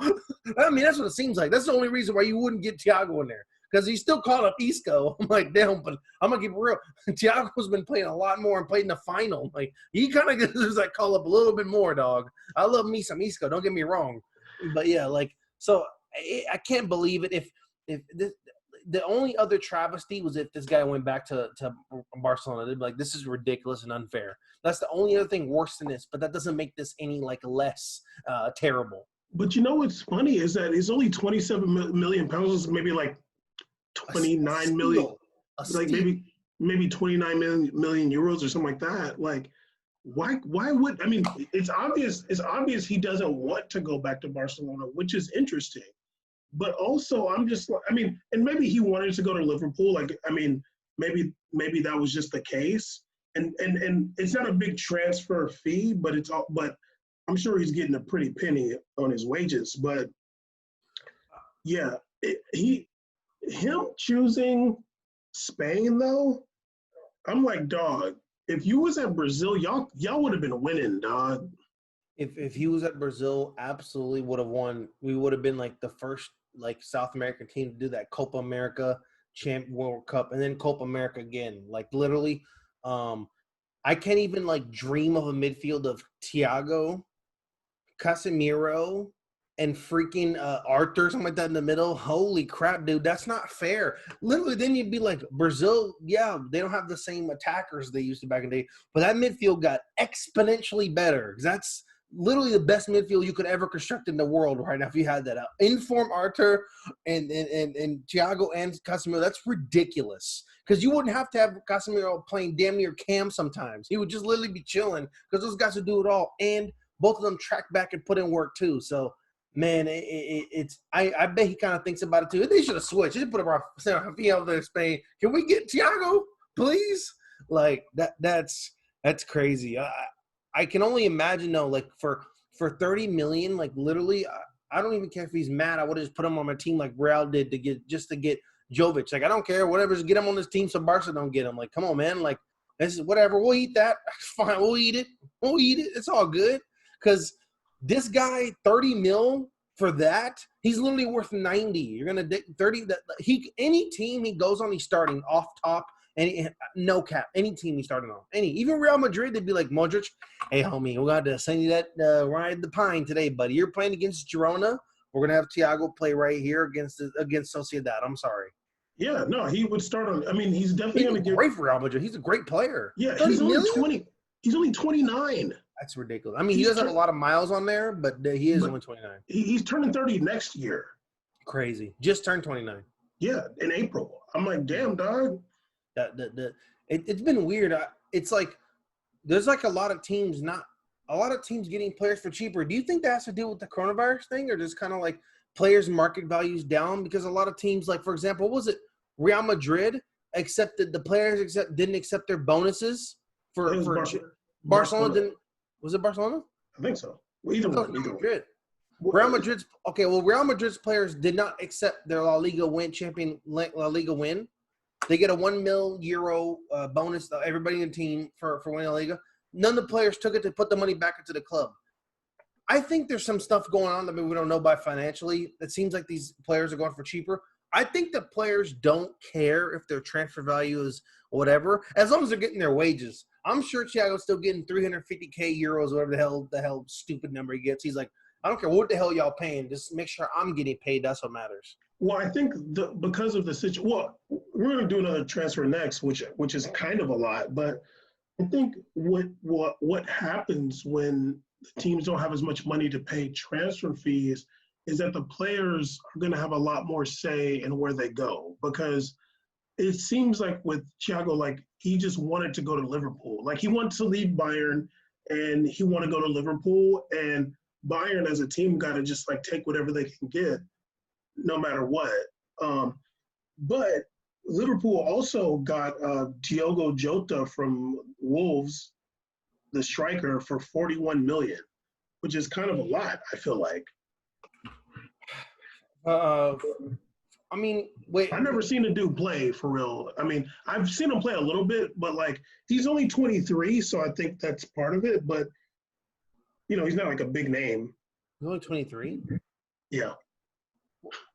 S2: I mean, that's what it seems like. That's the only reason why you wouldn't get Thiago in there, because he's still called up Isco. I'm like, damn, but I'm going to keep it real. Thiago's been playing a lot more and played in the final. Like, he kind of deserves that call up a little bit more, dog. I love me some Isco. Don't get me wrong. But, yeah, like, so I can't believe it. If this, the only other travesty was if this guy went back to Barcelona. They'd be like, this is ridiculous and unfair. That's the only other thing worse than this, but that doesn't make this any, like, less terrible.
S1: But you know what's funny is that it's only 27 million pounds, maybe like 29 million, like maybe 29 million euros or something like that. Like, why would, I mean, it's obvious he doesn't want to go back to Barcelona, which is interesting. But also, I'm just, I mean, and maybe he wanted to go to Liverpool. Like, I mean, maybe that was just the case. And it's not a big transfer fee, but I'm sure he's getting a pretty penny on his wages. But yeah, him choosing Spain though, I'm like, dog, if you was at Brazil, y'all would have been winning, dog.
S2: If he was at Brazil, absolutely would have won. We would have been like the first like South American team to do that Copa America World Cup and then Copa America again. Like literally, I can't even like dream of a midfield of Thiago, Casemiro, and freaking Arthur, something like that in the middle. Holy crap, dude, that's not fair. Literally, then you'd be like, Brazil, yeah, they don't have the same attackers they used to back in the day, but that midfield got exponentially better. That's literally the best midfield you could ever construct in the world right now if you had that out. Inform Arthur and Thiago and Casemiro, that's ridiculous. Because you wouldn't have to have Casemiro playing damn near Cam sometimes. He would just literally be chilling because those guys would do it all. And both of them track back and put in work too. So, man, I bet he kind of thinks about it too. They should have switched. They should put Rafinha over there in Spain. Can we get Thiago, please? Like that's crazy. I can only imagine though, like for 30 million, like literally, I don't even care if he's mad. I would have just put him on my team like Real did to get Jovic. Like I don't care, whatever, just get him on this team so Barca don't get him. Like, come on, man. Like this is whatever. We'll eat that. Fine, we'll eat it. It's all good. Because this guy, 30 mil for that, he's literally worth 90. You're gonna 30. That any team he goes on, he's starting off top. No cap. Any team he's starting on. Even Real Madrid, they'd be like, Modric, hey, homie, we got to send you that ride the pine today, buddy. You're playing against Girona. We're going to have Thiago play right here against Sociedad. I'm sorry.
S1: Yeah, no, he would start on – I mean, he's definitely going to get –
S2: great for Real Madrid. He's a great player.
S1: Yeah, he's only 20. He's only 29.
S2: That's ridiculous. I mean, he does have a lot of miles on there, but he is only 29.
S1: He's turning 30 next year.
S2: Crazy. Just turned 29.
S1: Yeah, in April. I'm like, damn, dog.
S2: It's been weird. It's like there's like a lot of teams getting players for cheaper. Do you think that has to do with the coronavirus thing, or just kind of like players' market values down? Because a lot of teams, like for example, what was it? Real Madrid didn't accept their bonuses for Barcelona. Didn't, was it Barcelona?
S1: I think so. Well, either one.
S2: Real Madrid's players did not accept their La Liga win. They get a €1 million bonus, everybody in the team, for winning La Liga. None of the players took it to put the money back into the club. I think there's some stuff going on that we don't know about financially. It seems like these players are going for cheaper. I think the players don't care if their transfer value is whatever, as long as they're getting their wages. I'm sure Thiago's still getting 350K euros, whatever the hell stupid number he gets. He's like, I don't care what the hell y'all paying. Just make sure I'm getting paid. That's what matters.
S1: Well, I think because of the situation. Well, we're going to do another transfer next, which is kind of a lot. But I think what happens when the teams don't have as much money to pay transfer fees is that the players are going to have a lot more say in where they go, because it seems like with Thiago, like he just wanted to go to Liverpool. Like he wanted to leave Bayern and he wanted to go to Liverpool, and Bayern as a team got to just like take whatever they can get no matter what. Um, but Liverpool also got Diogo Jota from Wolves, the striker, for 41 million, which is kind of a lot, I feel like.
S2: I mean, wait.
S1: I've never seen a dude play for real. I mean, I've seen him play a little bit, but like he's only 23, so I think that's part of it. But he's not like a big name.
S2: He's only 23.
S1: Yeah.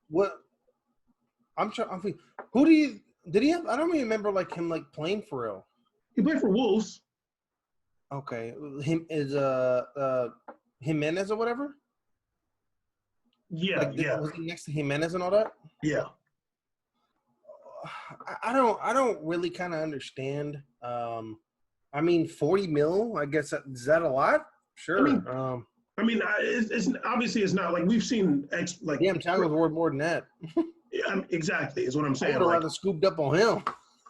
S2: What? I'm trying. Who did he have? I don't even remember like him like playing for real.
S1: He played for Wolves.
S2: Okay, him is Jimenez or whatever.
S1: Yeah,
S2: like,
S1: yeah.
S2: Was he next to Jimenez and all that?
S1: Yeah.
S2: I don't really kind of understand. I mean, 40 mil. I guess is that a lot? Sure.
S1: It's obviously it's not like we've seen like.
S2: Damn, Thiago's worth more than that.
S1: Exactly is what I'm saying.
S2: I would have rather scooped up on him.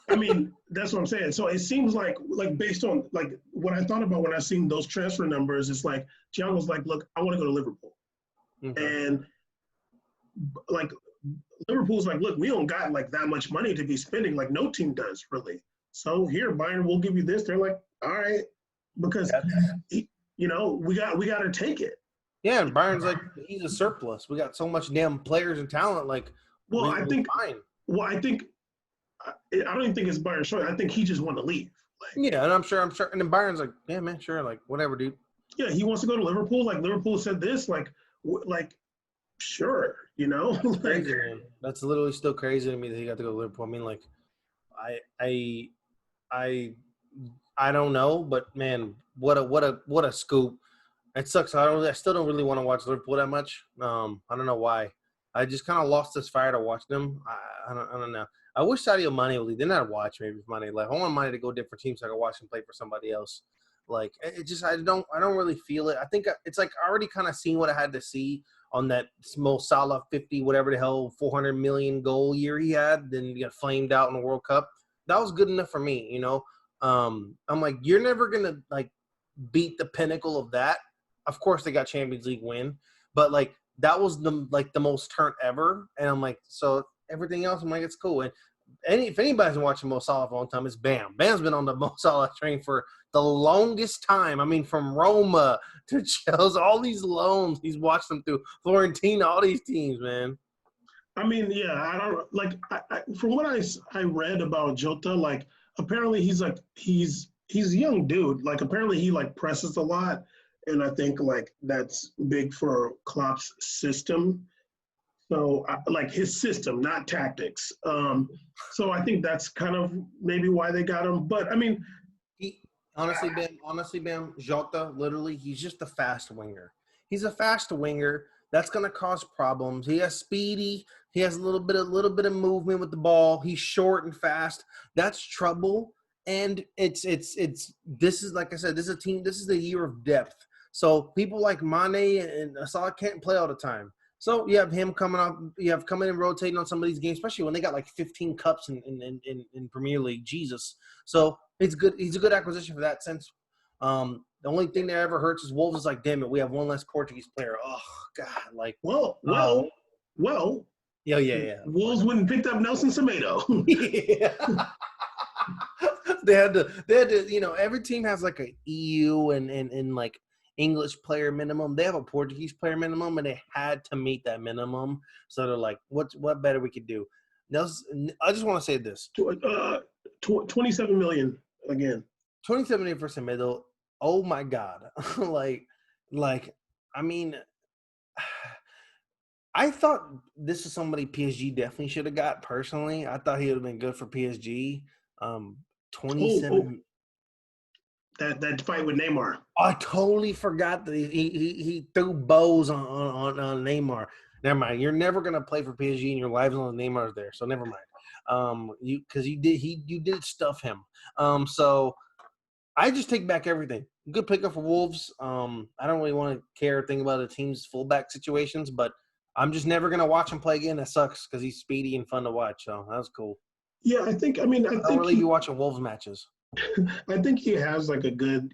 S1: I mean, that's what I'm saying. So it seems like based on like what I thought about when I seen those transfer numbers, it's like Thiago's like, look, I want to go to Liverpool, and like Liverpool's like, look, we don't got like that much money to be spending. Like no team does really. So here, Bayern, we'll give you this. They're like, all right, because we got to take it.
S2: Yeah, and Bayern's like, he's a surplus. We got so much damn players and talent. Like,
S1: I think I don't even think it's Bayern's choice. I think he just wanted to leave.
S2: Like, yeah, and I'm sure. And then Bayern's like, yeah, man, sure, like whatever, dude.
S1: Yeah, he wants to go to Liverpool. Like Liverpool said this, like sure, like,
S2: crazy, man. That's literally still crazy to me that he got to go to Liverpool. I mean, like, I don't know, but man, what a scoop. It sucks. I still don't really want to watch Liverpool that much. I don't know why. I just kind of lost this fire to watch them. I don't know. I wish Sadio Mane would leave. Then I'd watch maybe if Mane left. I want Mane to go different teams so I can watch him play for somebody else. Like it just I don't really feel it. I think it's like I already kind of seen what I had to see on that Mo Salah 50 whatever the hell 400 million goal year he had. Then he got flamed out in the World Cup. That was good enough for me, I'm like, you're never gonna like beat the pinnacle of that. Of course, they got Champions League win, but like that was the most turnt ever. And I'm like, so everything else, I'm like, it's cool. And if anybody's been watching Mo Salah for a long time, it's Bam. Bam's been on the Mo Salah train for the longest time. I mean, from Roma to Chelsea, all these loans, he's watched them through Fiorentina, all these teams, man.
S1: I mean, yeah, I don't like. From what I read about Jota, like apparently he's a young dude. Like apparently he like presses a lot. And I think like that's big for Klopp's system. So like his system, not tactics. So I think that's kind of maybe why they got him. But I mean,
S2: honestly, Ben, Jota, literally, he's just a fast winger. He's a fast winger. That's gonna cause problems. He has speedy. He has a little bit of movement with the ball. He's short and fast. That's trouble. And it's this is like I said, this is a team. This is the year of depth. So people like Mane and Salah can't play all the time. So you have him coming up, you have coming and rotating on some of these games, especially when they got like 15 cups in Premier League. Jesus. So it's good. He's a good acquisition for that sense. The only thing that ever hurts is Wolves is like, damn it, we have one less Portuguese player. Oh God, like
S1: well.
S2: Yeah.
S1: Wolves wouldn't picked up Nelson Semedo.
S2: Yeah. They had to, every team has like a EU and like English player minimum. They have a Portuguese player minimum, and they had to meet that minimum. So they're like, what better we could do? Nelson, I just want to say this:
S1: 27 million again.
S2: 27 million for Semedo. Oh my God! like, I mean, I thought this is somebody PSG definitely should have got. Personally, I thought he would have been good for PSG. 27.
S1: That fight with Neymar.
S2: I totally forgot that he threw bows on Neymar. Never mind. You're never gonna play for PSG, and your lives on the Neymar's there. So never mind. You did stuff him. So I just take back everything. Good pickup for Wolves. I don't really want to care or think about the team's fullback situations, but I'm just never gonna watch him play again. That sucks because he's speedy and fun to watch. So that was cool.
S1: Yeah, I
S2: don't really be watching Wolves matches.
S1: I think he has like a good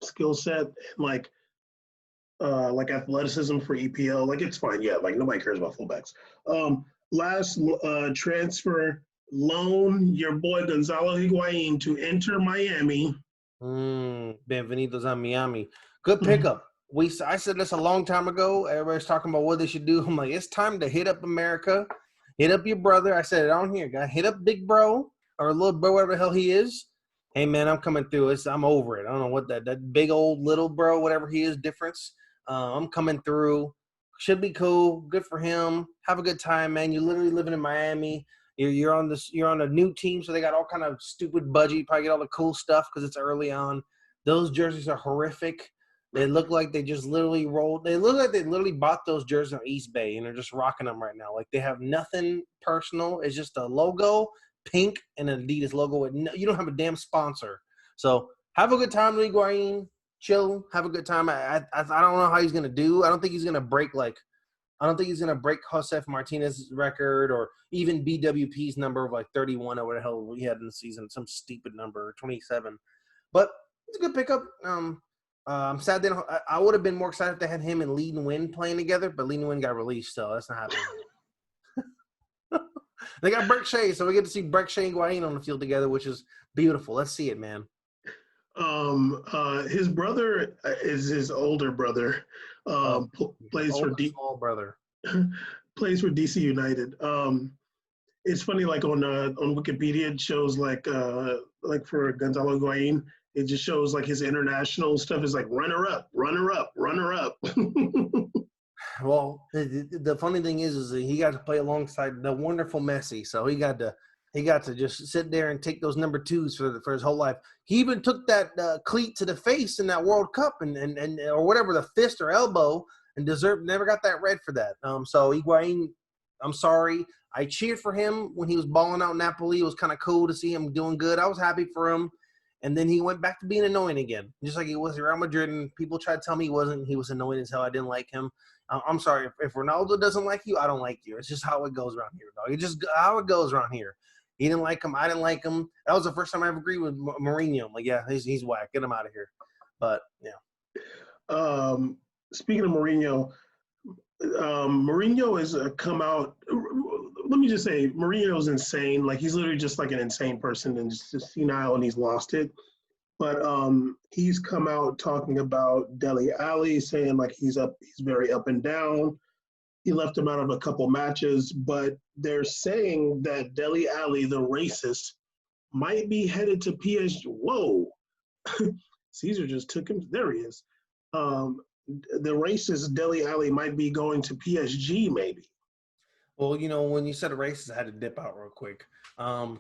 S1: skill set and like athleticism for EPL. Like it's fine. Yeah, like nobody cares about fullbacks. Last transfer loan, your boy Gonzalo Higuain to Inter Miami.
S2: Bienvenidos a Miami. Good pickup. I said this a long time ago. Everybody's talking about what they should do. I'm like, it's time to hit up America. Hit up your brother. I said it on here, guy. Hit up Big Bro or Little Bro, whatever the hell he is. Hey, man, I'm coming through. I'm over it. I don't know what that big old little bro, whatever he is, difference. I'm coming through. Should be cool. Good for him. Have a good time, man. You're literally living in Miami. You're on a new team, so they got all kind of stupid budget. You probably get all the cool stuff because it's early on. Those jerseys are horrific. They look like they just literally rolled. They look like they literally bought those jerseys on East Bay and they're just rocking them right now. Like they have nothing personal. It's just a logo, pink, and an Adidas logo. You don't have a damn sponsor. So have a good time, Higuain. Chill. Have a good time. I don't know how he's gonna do. I don't think he's gonna break Josef Martinez's record or even BWP's number of like 31 or whatever the hell he had in the season, some stupid number, 27. But it's a good pickup. I'm sad I would have been more excited if they had him and Lee Nguyen playing together, but Lee Nguyen got released, so that's not happening. They got Breck Shea, so we get to see Breck Shea and Higuain on the field together, which is beautiful. Let's see it, man.
S1: His brother is his older brother. Plays for DC United. It's funny, like on Wikipedia, it shows like for Gonzalo Higuain, it just shows like his international stuff is like runner up.
S2: Well, the funny thing is that he got to play alongside the wonderful Messi, so he got to just sit there and take those number twos for his whole life. He even took that cleat to the face in that World Cup and or whatever, the fist or elbow, and never got that red for that. So Higuain, I'm sorry. I cheered for him when he was balling out in Napoli. It was kind of cool to see him doing good. I was happy for him. And then he went back to being annoying again, just like he was at Real Madrid. And people tried to tell me he wasn't. He was annoying as hell. I didn't like him. I'm sorry. If Ronaldo doesn't like you, I don't like you. It's just how it goes around here, dog. It's just how it goes around here. He didn't like him. I didn't like him. That was the first time I ever agreed with Mourinho. I'm like, yeah, he's whack. Get him out of here. But, yeah.
S1: Speaking of Mourinho, Mourinho has come out. Let me just say, Mourinho's insane. Like, he's literally just like an insane person and just senile, and he's lost it. But he's come out talking about Dele Alli, saying like he's very up and down. He left him out of a couple matches, but they're saying that Dele Alli, the racist, might be headed to PSG. Whoa. Caesar just took him. There he is. The racist Dele Alli might be going to PSG maybe.
S2: Well, when you said a racist, I had to dip out real quick.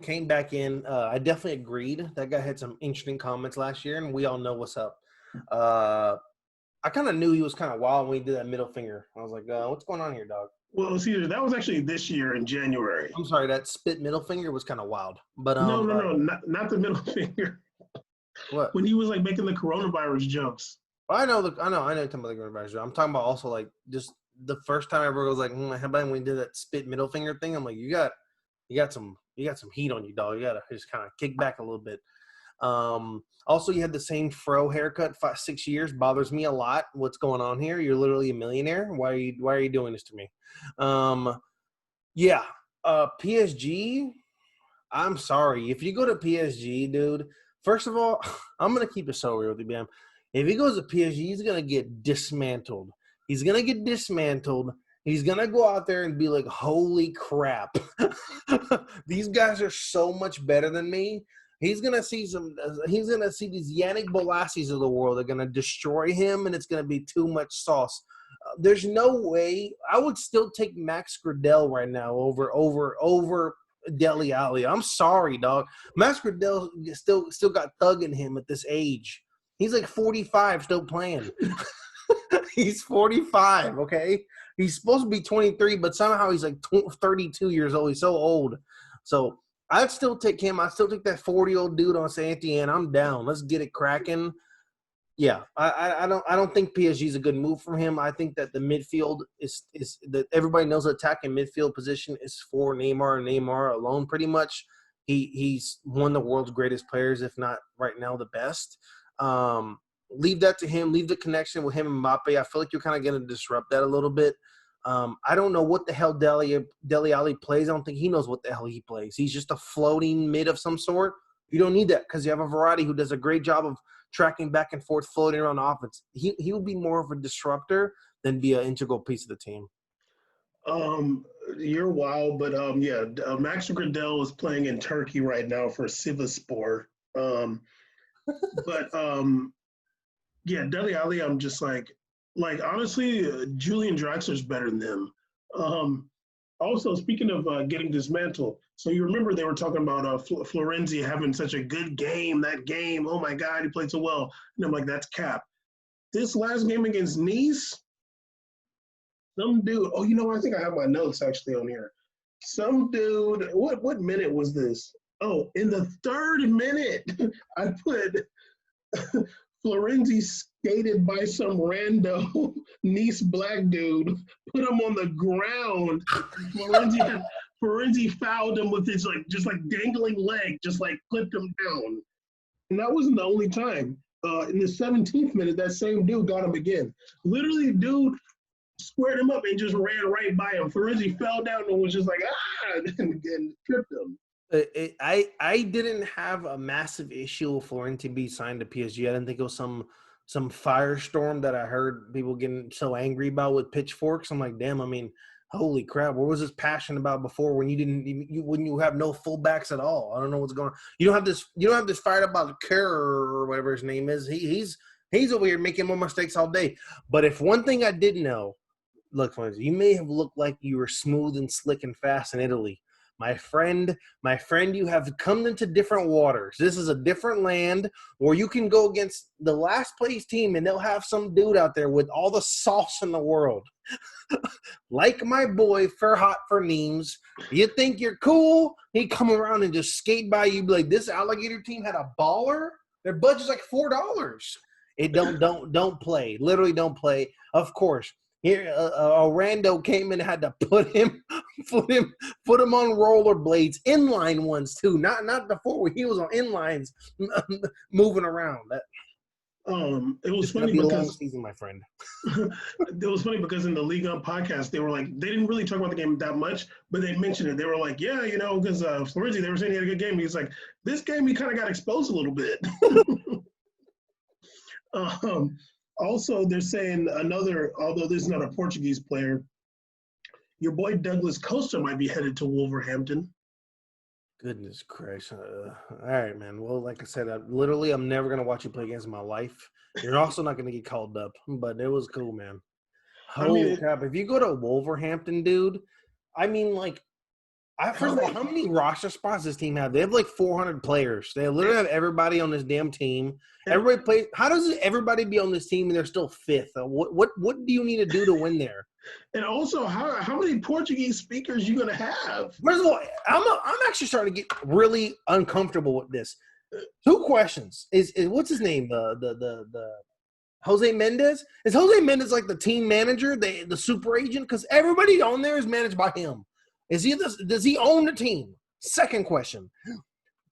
S2: Came back in. I definitely agreed. That guy had some interesting comments last year, and we all know what's up. I kind of knew he was kind of wild when he did that middle finger. I was like, what's going on here, dog?
S1: Well, see, that was actually this year in January.
S2: I'm sorry, that spit middle finger was kind of wild. But
S1: no, not the middle finger.
S2: What?
S1: When he was like making the coronavirus jokes.
S2: I know you're talking about the coronavirus joke. I'm talking about also like just the first time I ever was like, how about when he did that spit middle finger thing? I'm like, you got some heat on you, dog. You gotta just kind of kick back a little bit. Also, you had the same fro haircut 6 years. Bothers me a lot. What's going on here? You're literally a millionaire. Why are you doing this to me? PSG. I'm sorry. If you go to PSG, dude, first of all, I'm gonna keep it so real with you, man. If he goes to PSG, he's gonna get dismantled. He's gonna get dismantled. He's going to go out there and be like, holy crap. These guys are so much better than me. He's going to see these Yannick Bolassis of the world. They're going to destroy him, and it's going to be too much sauce. There's no way. I would still take Max Gradel right now over Dele Alli. I'm sorry, dog. Max Gradel still got thug in him at this age. He's like 45 still playing. He's 45, okay? He's supposed to be 23, but somehow he's like 32 years old. He's so old. So I'd still take him. I'd still take that 40-year-old dude on St. Etienne. I'm down. Let's get it cracking. Yeah, I don't think PSG is a good move from him. I think that the midfield is that everybody knows the attacking midfield position is for Neymar and Neymar alone pretty much. He's one of the world's greatest players, if not right now the best. Leave that to him. Leave the connection with him and Mbappe. I feel like you're kind of going to disrupt that a little bit. I don't know what the hell Dele Alli plays. I don't think he knows what the hell he plays. He's just a floating mid of some sort. You don't need that because you have a variety who does a great job of tracking back and forth, floating around the offense. He will be more of a disruptor than be an integral piece of the team.
S1: You're wild, but Max Gradel is playing in Turkey right now for Sivasspor. Dele Alli, I'm just like honestly, Julian Draxler's better than them. Also, speaking of getting dismantled, so you remember they were talking about Florenzi having such a good game. That game, oh my God, he played so well. And I'm like, that's cap. This last game against Nice, some dude. Oh, I think I have my notes actually on here. Some dude. What minute was this? Oh, in the 3rd minute, I put Florenzi skated by some rando Nice black dude, put him on the ground. Florenzi fouled him with his just dangling leg, just clipped him down. And that wasn't the only time. In the 17th minute, that same dude got him again. Literally, dude squared him up and just ran right by him. Florenzi fell down and was just and tripped him.
S2: I didn't have a massive issue with Florenzi being signed to PSG. I didn't think it was some firestorm that I heard people getting so angry about with pitchforks. I'm like, damn, I mean, holy crap, what was this passion about before when when you have no fullbacks at all? I don't know what's going on. You don't have this fired about Kerr or whatever his name is. He's over here making more mistakes all day. But if one thing I did know, look, you may have looked like you were smooth and slick and fast in Italy. My friend, you have come into different waters. This is a different land where you can go against the last place team and they'll have some dude out there with all the sauce in the world. Like my boy Ferhat Ferneems. You think you're cool? He come around and just skate by you, be like, this alligator team had a baller? Their budget's like $4. It don't play. Literally don't play. Of course. Here, a rando came in and had to put him on rollerblades, inline ones too, not before when he was on inlines, moving around.
S1: It was funny because
S2: a long season, my friend.
S1: It was funny because in the League Up podcast, they were like, they didn't really talk about the game that much, but they mentioned it. They were like, yeah, because Florenzi, they were saying he had a good game. He's like, this game he kind of got exposed a little bit. Also, they're saying although this is not a Portuguese player, your boy Douglas Costa might be headed to Wolverhampton.
S2: Goodness Christ. All right, man. Well, like I said, I'm never going to watch you play against my life. You're also not going to get called up, but it was cool, man. Holy crap. If you go to Wolverhampton, dude, I mean, first of all, how many roster spots does this team have? They have 400 players. They literally have everybody on this damn team. Everybody plays. How does everybody be on this team and they're still 5th? What do you need to do to win there?
S1: And also, how many Portuguese speakers you gonna have?
S2: First of all, I'm actually starting to get really uncomfortable with this. 2 questions. Is what's his name? The Jose Mendes? Is Jose Mendes like the team manager, the super agent? Because everybody on there is managed by him. Does he own the team? Second question.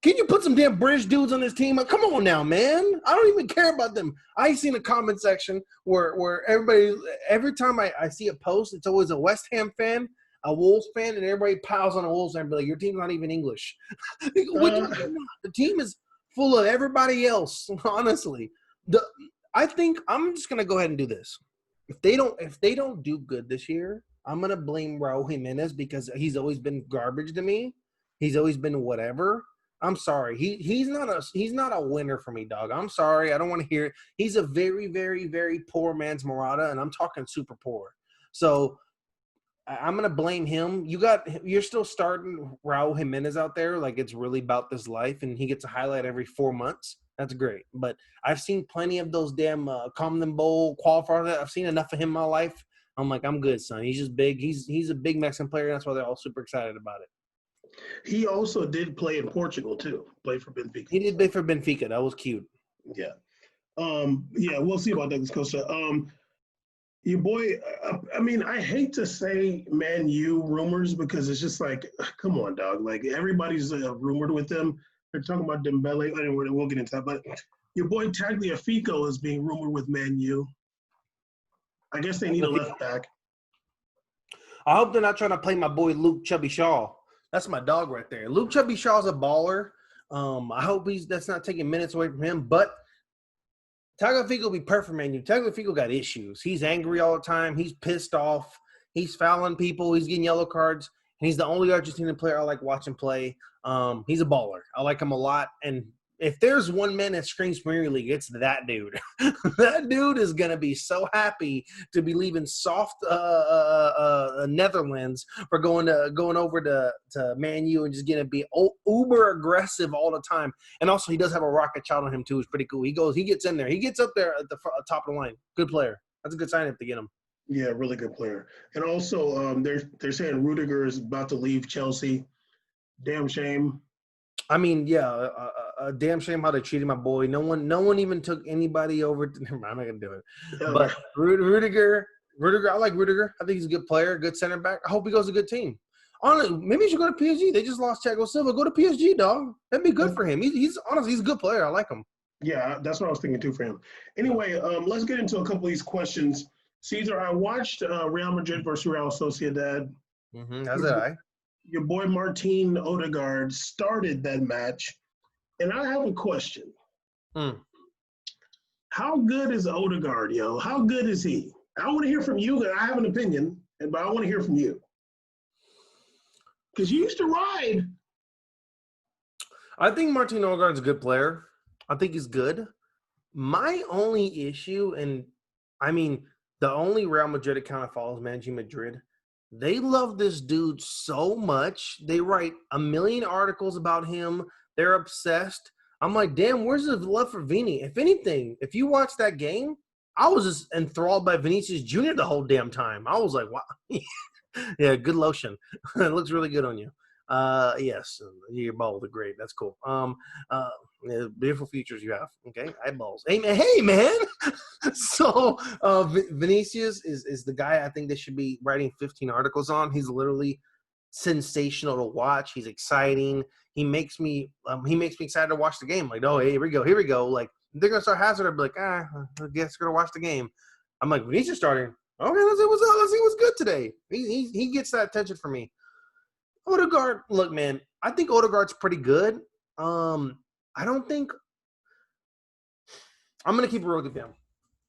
S2: Can you put some damn British dudes on this team? Come on now, man. I don't even care about them. I seen a comment section where every time I see a post, it's always a West Ham fan, a Wolves fan, and everybody piles on a Wolves fan and be like, your team's not even English. The team is full of everybody else, honestly. I think I'm just going to go ahead and do this. If they don't do good this year, I'm going to blame Raul Jimenez because he's always been garbage to me. He's always been whatever. I'm sorry. He's not a winner for me, dog. I'm sorry. I don't want to hear it. He's a very, very, very poor man's Morata, and I'm talking super poor. So I'm going to blame him. You're still starting Raul Jimenez out there like it's really about this life, and he gets a highlight every 4 months. That's great. But I've seen plenty of those damn Common Bowl qualifiers. I've seen enough of him in my life. I'm like, I'm good, son. He's just big. He's a big Mexican player. That's why they're all super excited about it.
S1: He also did play in Portugal too. Played for Benfica.
S2: He did big for Benfica. That was cute.
S1: Yeah. Yeah, we'll see about that, Costa. Your boy, I mean, I hate to say Man U rumors because it's just like, come on, dog. Like, everybody's rumored with them. They're talking about Dembele. Anyway, we'll get into that. But your boy Tagliafico is being rumored with Man U. I guess they need a left back.
S2: I hope they're not trying to play my boy Luke Chubby Shaw. That's my dog right there. Luke Chubby Shaw's a baller. I hope that's not taking minutes away from him. But Tagliafico will be perfect, man. Tagliafico got issues. He's angry all the time. He's pissed off. He's fouling people. He's getting yellow cards. And he's the only Argentinian player I like watching play. He's a baller. I like him a lot. And if there's one man that screams Premier League, it's that dude. That dude is going to be so happy to be leaving soft Netherlands for going over to Man U and just going to be uber aggressive all the time. And also, he does have a rocket child on him too. It's pretty cool. He gets in there. He gets up there at the top of the line. Good player. That's a good sign if they get him.
S1: Yeah, really good player. And also, they're saying Rudiger is about to leave Chelsea. Damn shame.
S2: I mean, yeah, a damn shame how they treated my boy. No one even took anybody over. Never mind, I'm not gonna do it.
S1: Yeah.
S2: But Rudiger, I like Rudiger. I think he's a good player, good center back. I hope he goes to a good team. Honestly, maybe he should go to PSG. They just lost Thiago Silva. Go to PSG, dog. That'd be good for him. He's honestly, he's a good player. I like him.
S1: Yeah, that's what I was thinking too for him. Anyway, let's get into a couple of these questions. Caesar, I watched Real Madrid versus Real Sociedad.
S2: How's that?
S1: Your boy Martin Odegaard started that match, and I have a question. How good is Odegaard, yo? How good is he? I want to hear from you. I have an opinion, but I want to hear from you. Because you used to ride.
S2: I think Martin Odegaard's a good player. I think he's good. My only issue, and I mean, the only Real Madrid account I follow is Managing Madrid. They love this dude so much. They write a million articles about him. They're obsessed. I'm like, damn, where's the love for Vini? If anything, if you watch that game, I was just enthralled by Vinicius Jr. the whole damn time. I was like, wow. Yeah, good lotion. It looks really good on you. Yes, your balls are great. That's cool. Yeah, beautiful features you have. Okay, eyeballs. Hey man. So Vinicius is the guy I think they should be writing 15 articles on. He's literally sensational to watch. He's exciting. He makes me excited to watch the game. Like, oh, hey, here we go. Like, they're gonna start Hazard. I'll be like, I guess we're gonna watch the game. I'm like, Vinicius starting. Okay, let's see what's up. Let's see what's good today. He gets that attention from me. Odegaard, look, man, I think Odegaard's pretty good. I don't think – I'm going to keep it real with them.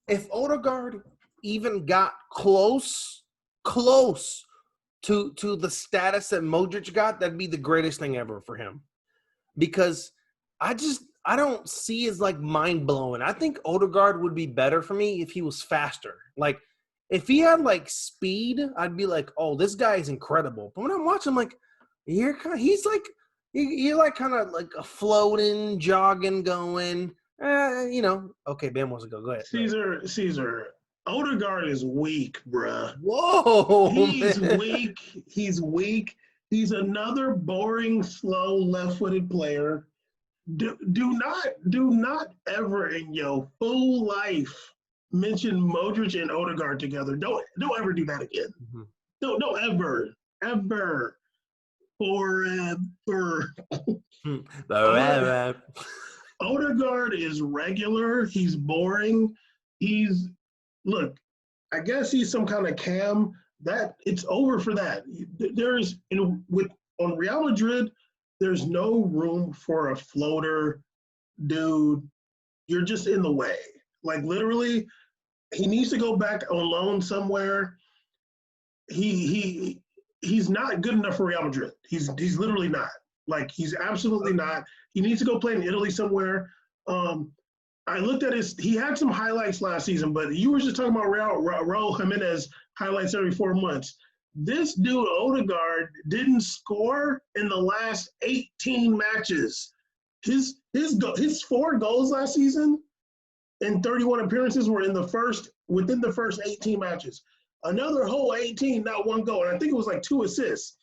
S2: If Odegaard even got close to the status that Modric got, that'd be the greatest thing ever for him. Because I don't see as, like, mind-blowing. I think Odegaard would be better for me if he was faster. Like, if he had, like, speed, I'd be like, oh, this guy is incredible. But when I'm watching, I'm like, you're kind of like a floating, jogging, going, Okay, Ben wants to go. Go ahead.
S1: Caesar, Odegaard is weak, bruh.
S2: Whoa,
S1: He's
S2: man.
S1: weak. He's weak. He's another boring, slow, left-footed player. Do not ever in your full life mention Modric and Odegaard together. Don't ever do that again. Mm-hmm. Don't ever. Forever. Odegaard is regular. He's boring. Look, I guess he's some kind of cam. That it's over for that. On Real Madrid, there's no room for a floater dude. You're just in the way. Like, literally, he needs to go back on loan somewhere. He's not good enough for Real Madrid. He's literally not. Like, he's absolutely not. He needs to go play in Italy somewhere. I looked at he had some highlights last season, but you were just talking about Raul Jimenez highlights every 4 months. This dude, Odegaard, didn't score in the last 18 matches. His 4 goals last season in 31 appearances were within the first 18 matches. Another whole 18, not 1 goal. And I think it was like 2 assists.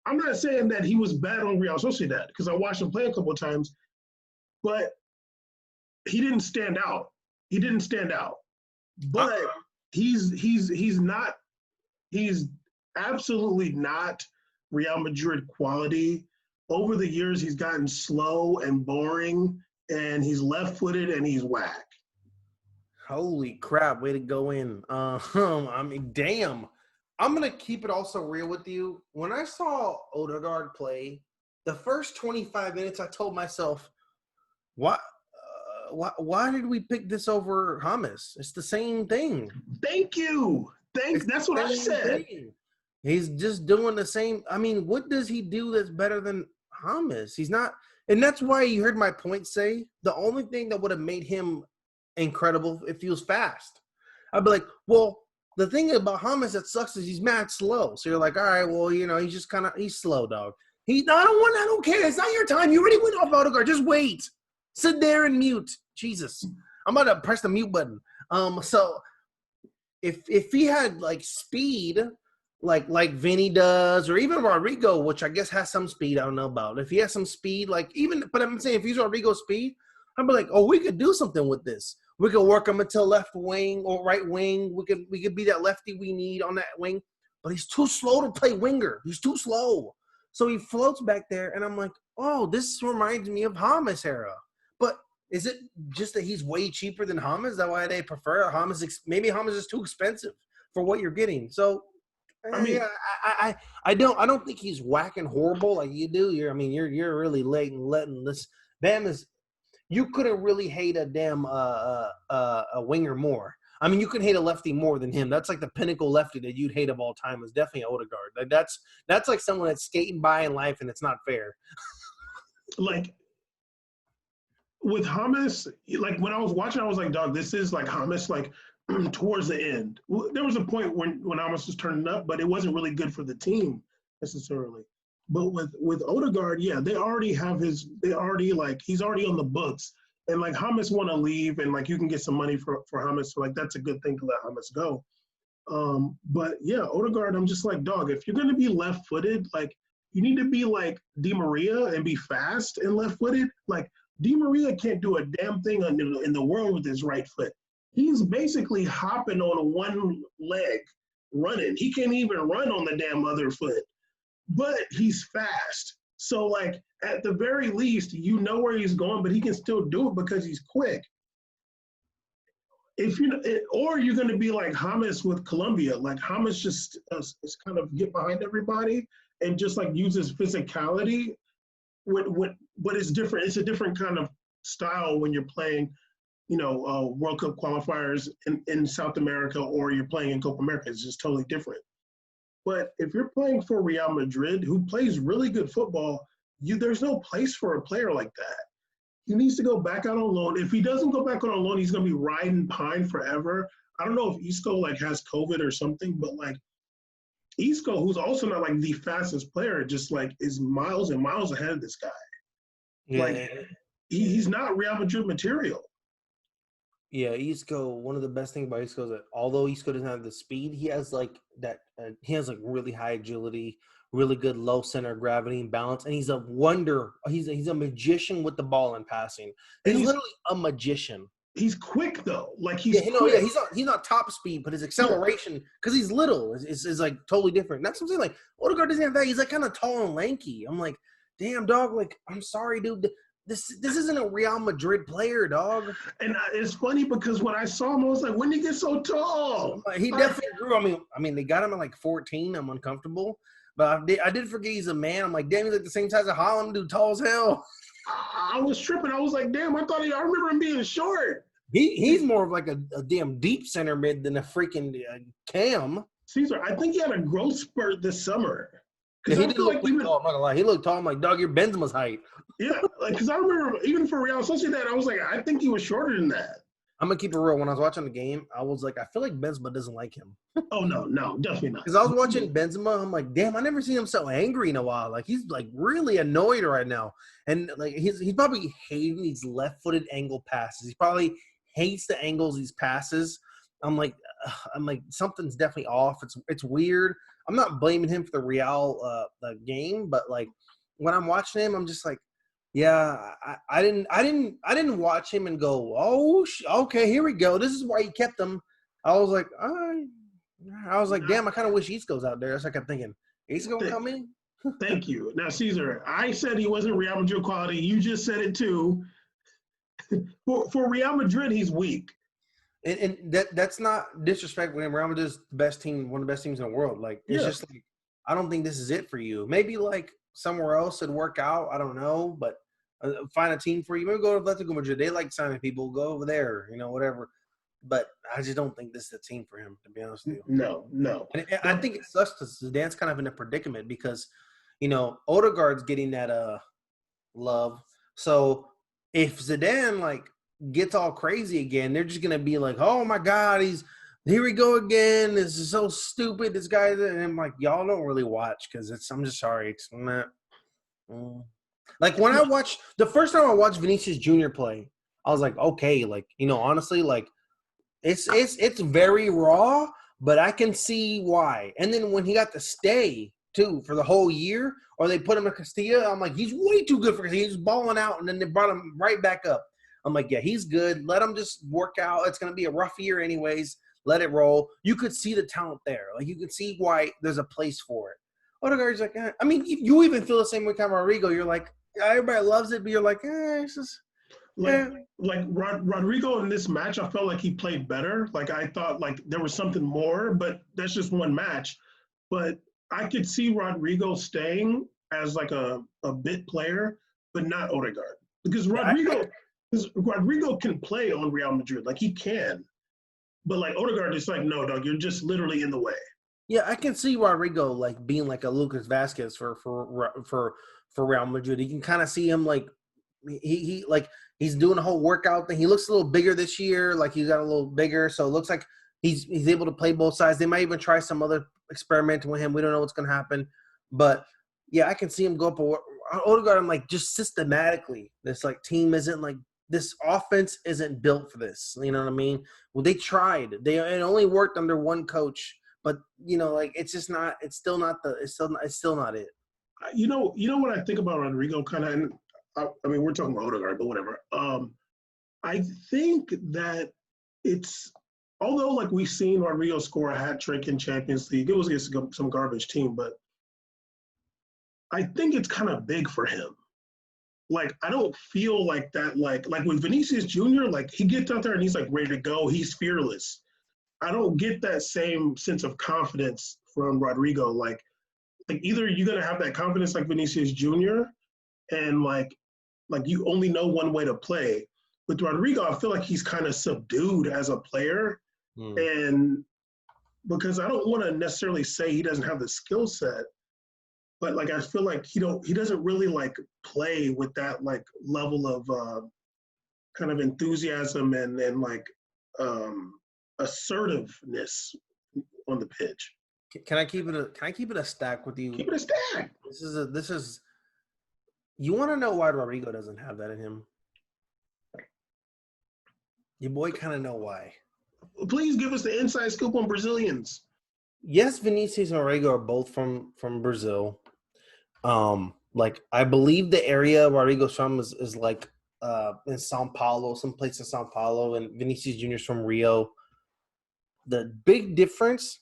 S1: I'm not saying that he was bad on Real Sociedad because I watched him play a couple of times, but he didn't stand out. But he's absolutely not Real Madrid quality. Over the years, he's gotten slow and boring, and he's left-footed and he's whack.
S2: Holy crap, way to go in. I mean, damn. I'm going to keep it also real with you. When I saw Odegaard play, the first 25 minutes, I told myself, why did we pick this over James? It's the same thing.
S1: Thank you. That's what I said.
S2: He's just doing the same. I mean, what does he do that's better than James? He's not. And that's why you heard my point say the only thing that would have made him incredible if he was fast. I'd be like, well, the thing about James that sucks is he's mad slow. So you're like, all right, well, he's just he's slow, dog. I don't care. It's not your time. You already went off Odegaard. Just wait. Sit there and mute. Jesus. I'm about to press the mute button. So if he had like speed, like Vinny does, or even Rodrigo, which I guess has some speed, I don't know about. If he has some speed, but I'm saying if he's Rodrigo's speed, I'd be like, oh, we could do something with this. We could work him until left wing or right wing. We could be that lefty we need on that wing. But he's too slow to play winger. He's too slow. So he floats back there, and I'm like, oh, this reminds me of James era. But is it just that he's way cheaper than James? Is that why they prefer James? Maybe James is too expensive for what you're getting. So, I mean, I don't think he's whack and horrible like you do. You're really letting this. Bam is. You couldn't really hate a damn a winger more. I mean, you could hate a lefty more than him. That's like the pinnacle lefty that you'd hate of all time is definitely Odegaard. Like that's like someone that's skating by in life and it's not fair.
S1: Like with James, like when I was watching, I was like, dog, this is like James, like towards the end. There was a point when James was turning up, but it wasn't really good for the team necessarily. But with Odegaard, yeah, he's already on the books. And like James want to leave and like you can get some money for James. So like that's a good thing to let James go. But yeah, Odegaard, I'm just like, dog, if you're going to be left-footed, like you need to be like Di Maria and be fast and left-footed. Like Di Maria can't do a damn thing in the world with his right foot. He's basically hopping on one leg running. He can't even run on the damn other foot. But he's fast. So, like, at the very least, you know where he's going, but he can still do it because he's quick. Or you're going to be like James with Colombia. Like, James just is kind of get behind everybody and just, like, uses physicality. But it's different. It's a different kind of style when you're playing, World Cup qualifiers in South America or you're playing in Copa America. It's just totally different. But if you're playing for Real Madrid, who plays really good football, there's no place for a player like that. He needs to go back out on loan. If he doesn't go back out on loan, he's going to be riding pine forever. I don't know if Isco has COVID or something, but Isco, who's also not the fastest player, just is miles and miles ahead of this guy. Yeah. He's not Real Madrid material.
S2: Yeah, Isco, one of the best things about Isco is that although Isco doesn't have the speed, he has he has really high agility, really good low center of gravity and balance, and he's a wonder. He's a magician with the ball and passing. He's literally a magician.
S1: He's quick though. Quick.
S2: He's not top speed, but his acceleration, because he's little, is totally different. That's what I'm saying. Odegaard doesn't have that. He's kind of tall and lanky. I'm like, damn dog. I'm sorry, dude. This isn't a Real Madrid player, dog.
S1: And it's funny because when I saw him, I was like, when did he get so tall?
S2: He definitely grew. I mean, they got him at 14. I'm uncomfortable. But I did forget he's a man. I'm like, damn, he's the same size as Holland, dude, tall as hell.
S1: I was tripping. I was like, damn, I remember him being short.
S2: He's more of a damn deep center mid than a freaking Cam.
S1: Caesar, I think he had a growth spurt this summer.
S2: Yeah, he did look tall. I'm not gonna lie. He looked tall. I'm like, dog, you're Benzema's height.
S1: Yeah, because I remember even for Real Sociedad, I was like, I think he was shorter than that.
S2: I'm gonna keep it real. When I was watching the game, I was like, I feel like Benzema doesn't like him.
S1: Oh no, definitely not.
S2: Because I was watching Benzema, I'm like, damn, I never seen him so angry in a while. Like he's like really annoyed right now, and like he's probably hating these left-footed angle passes. He probably hates the angles these passes. I'm like something's definitely off. It's weird. I'm not blaming him for the Real the game, but like when I'm watching him, I'm just like, yeah, I didn't watch him and go, oh, okay, here we go. This is why he kept him. I was like, all right. I was like, damn, I kind of wish Isco's out there. That's what I kept thinking. Isco gonna come in?
S1: Thank you. Now, Caesar, I said he wasn't Real Madrid quality. You just said it too. For Real Madrid, he's weak.
S2: And that's not disrespect when Real Madrid's the best team, one of the best teams in the world. Like it's just like I don't think this is it for you. Maybe like somewhere else it'd work out. I don't know, but find a team for you. Maybe go to Atletico Madrid. They like signing people. Go over there. Whatever. But I just don't think this is a team for him, to be honest with you.
S1: No.
S2: And I think it sucks because Zidane's kind of in a predicament because, Odegaard's getting that love. So if Zidane like gets all crazy again, they're just gonna be like, "Oh my God, here we go again. This is so stupid. This guy." And I'm like, y'all don't really watch because I'm just sorry, it's not. Like when I watched the first time I watched Vinicius Jr. play, I was like, okay, like honestly, like. It's very raw, but I can see why. And then when he got to stay too for the whole year, or they put him in Castilla, I'm like, he's way too good for Castilla. He's balling out, and then they brought him right back up. I'm like, yeah, he's good. Let him just work out. It's gonna be a rough year anyways. Let it roll. You could see the talent there. Like you could see why there's a place for it. Odegaard's like, I mean, you even feel the same way. Rodrigo, you're like, everybody loves it, but you're like, it's just.
S1: Like Rodrigo in this match, I felt like he played better. Like I thought like there was something more, but that's just one match. But I could see Rodrigo staying as like a bit player, but not Odegaard. Because Rodrigo can play on Real Madrid. Like he can. But like Odegaard is like, no, dog, you're just literally in the way.
S2: Yeah, I can see Rodrigo like being like a Lucas Vasquez for Real Madrid. You can kind of see him like he like he's doing a whole workout thing. He looks a little bigger this year, like he got a little bigger, so it looks like he's able to play both sides. They might even try some other experimenting with him. We don't know what's going to happen, but yeah, I can see him go up. Odegaard, I'm like just systematically, this like team isn't like this offense isn't built for this. You know what I mean? Well, they tried. It only worked under one coach, but like it's just not. It's still not it.
S1: You know what I think about Rodrigo kind of. I mean, we're talking about Odegaard, but whatever. I think that it's although like we've seen Rodrigo score a hat trick in Champions League, it was against some garbage team, but I think it's kind of big for him. Like I don't feel like that. Like with Vinicius Jr., like he gets out there and he's like ready to go. He's fearless. I don't get that same sense of confidence from Rodrigo. Like either you're gonna have that confidence like Vinicius Jr. and like you only know one way to play. With Rodrigo, I feel like he's kind of subdued as a player. And because I don't want to necessarily say he doesn't have the skill set, but like I feel like he doesn't really like play with that like level of kind of enthusiasm and like assertiveness on the pitch.
S2: Can I keep it a stack with you?
S1: Keep it a stack.
S2: This is you want to know why Rodrigo doesn't have that in him? Your boy kind of know why.
S1: Please give us the inside scoop on Brazilians.
S2: Yes, Vinicius and Rodrigo are both from Brazil. Like I believe the area Rodrigo's from is like in Sao Paulo, someplace in Sao Paulo, and Vinicius Jr. is from Rio. The big difference,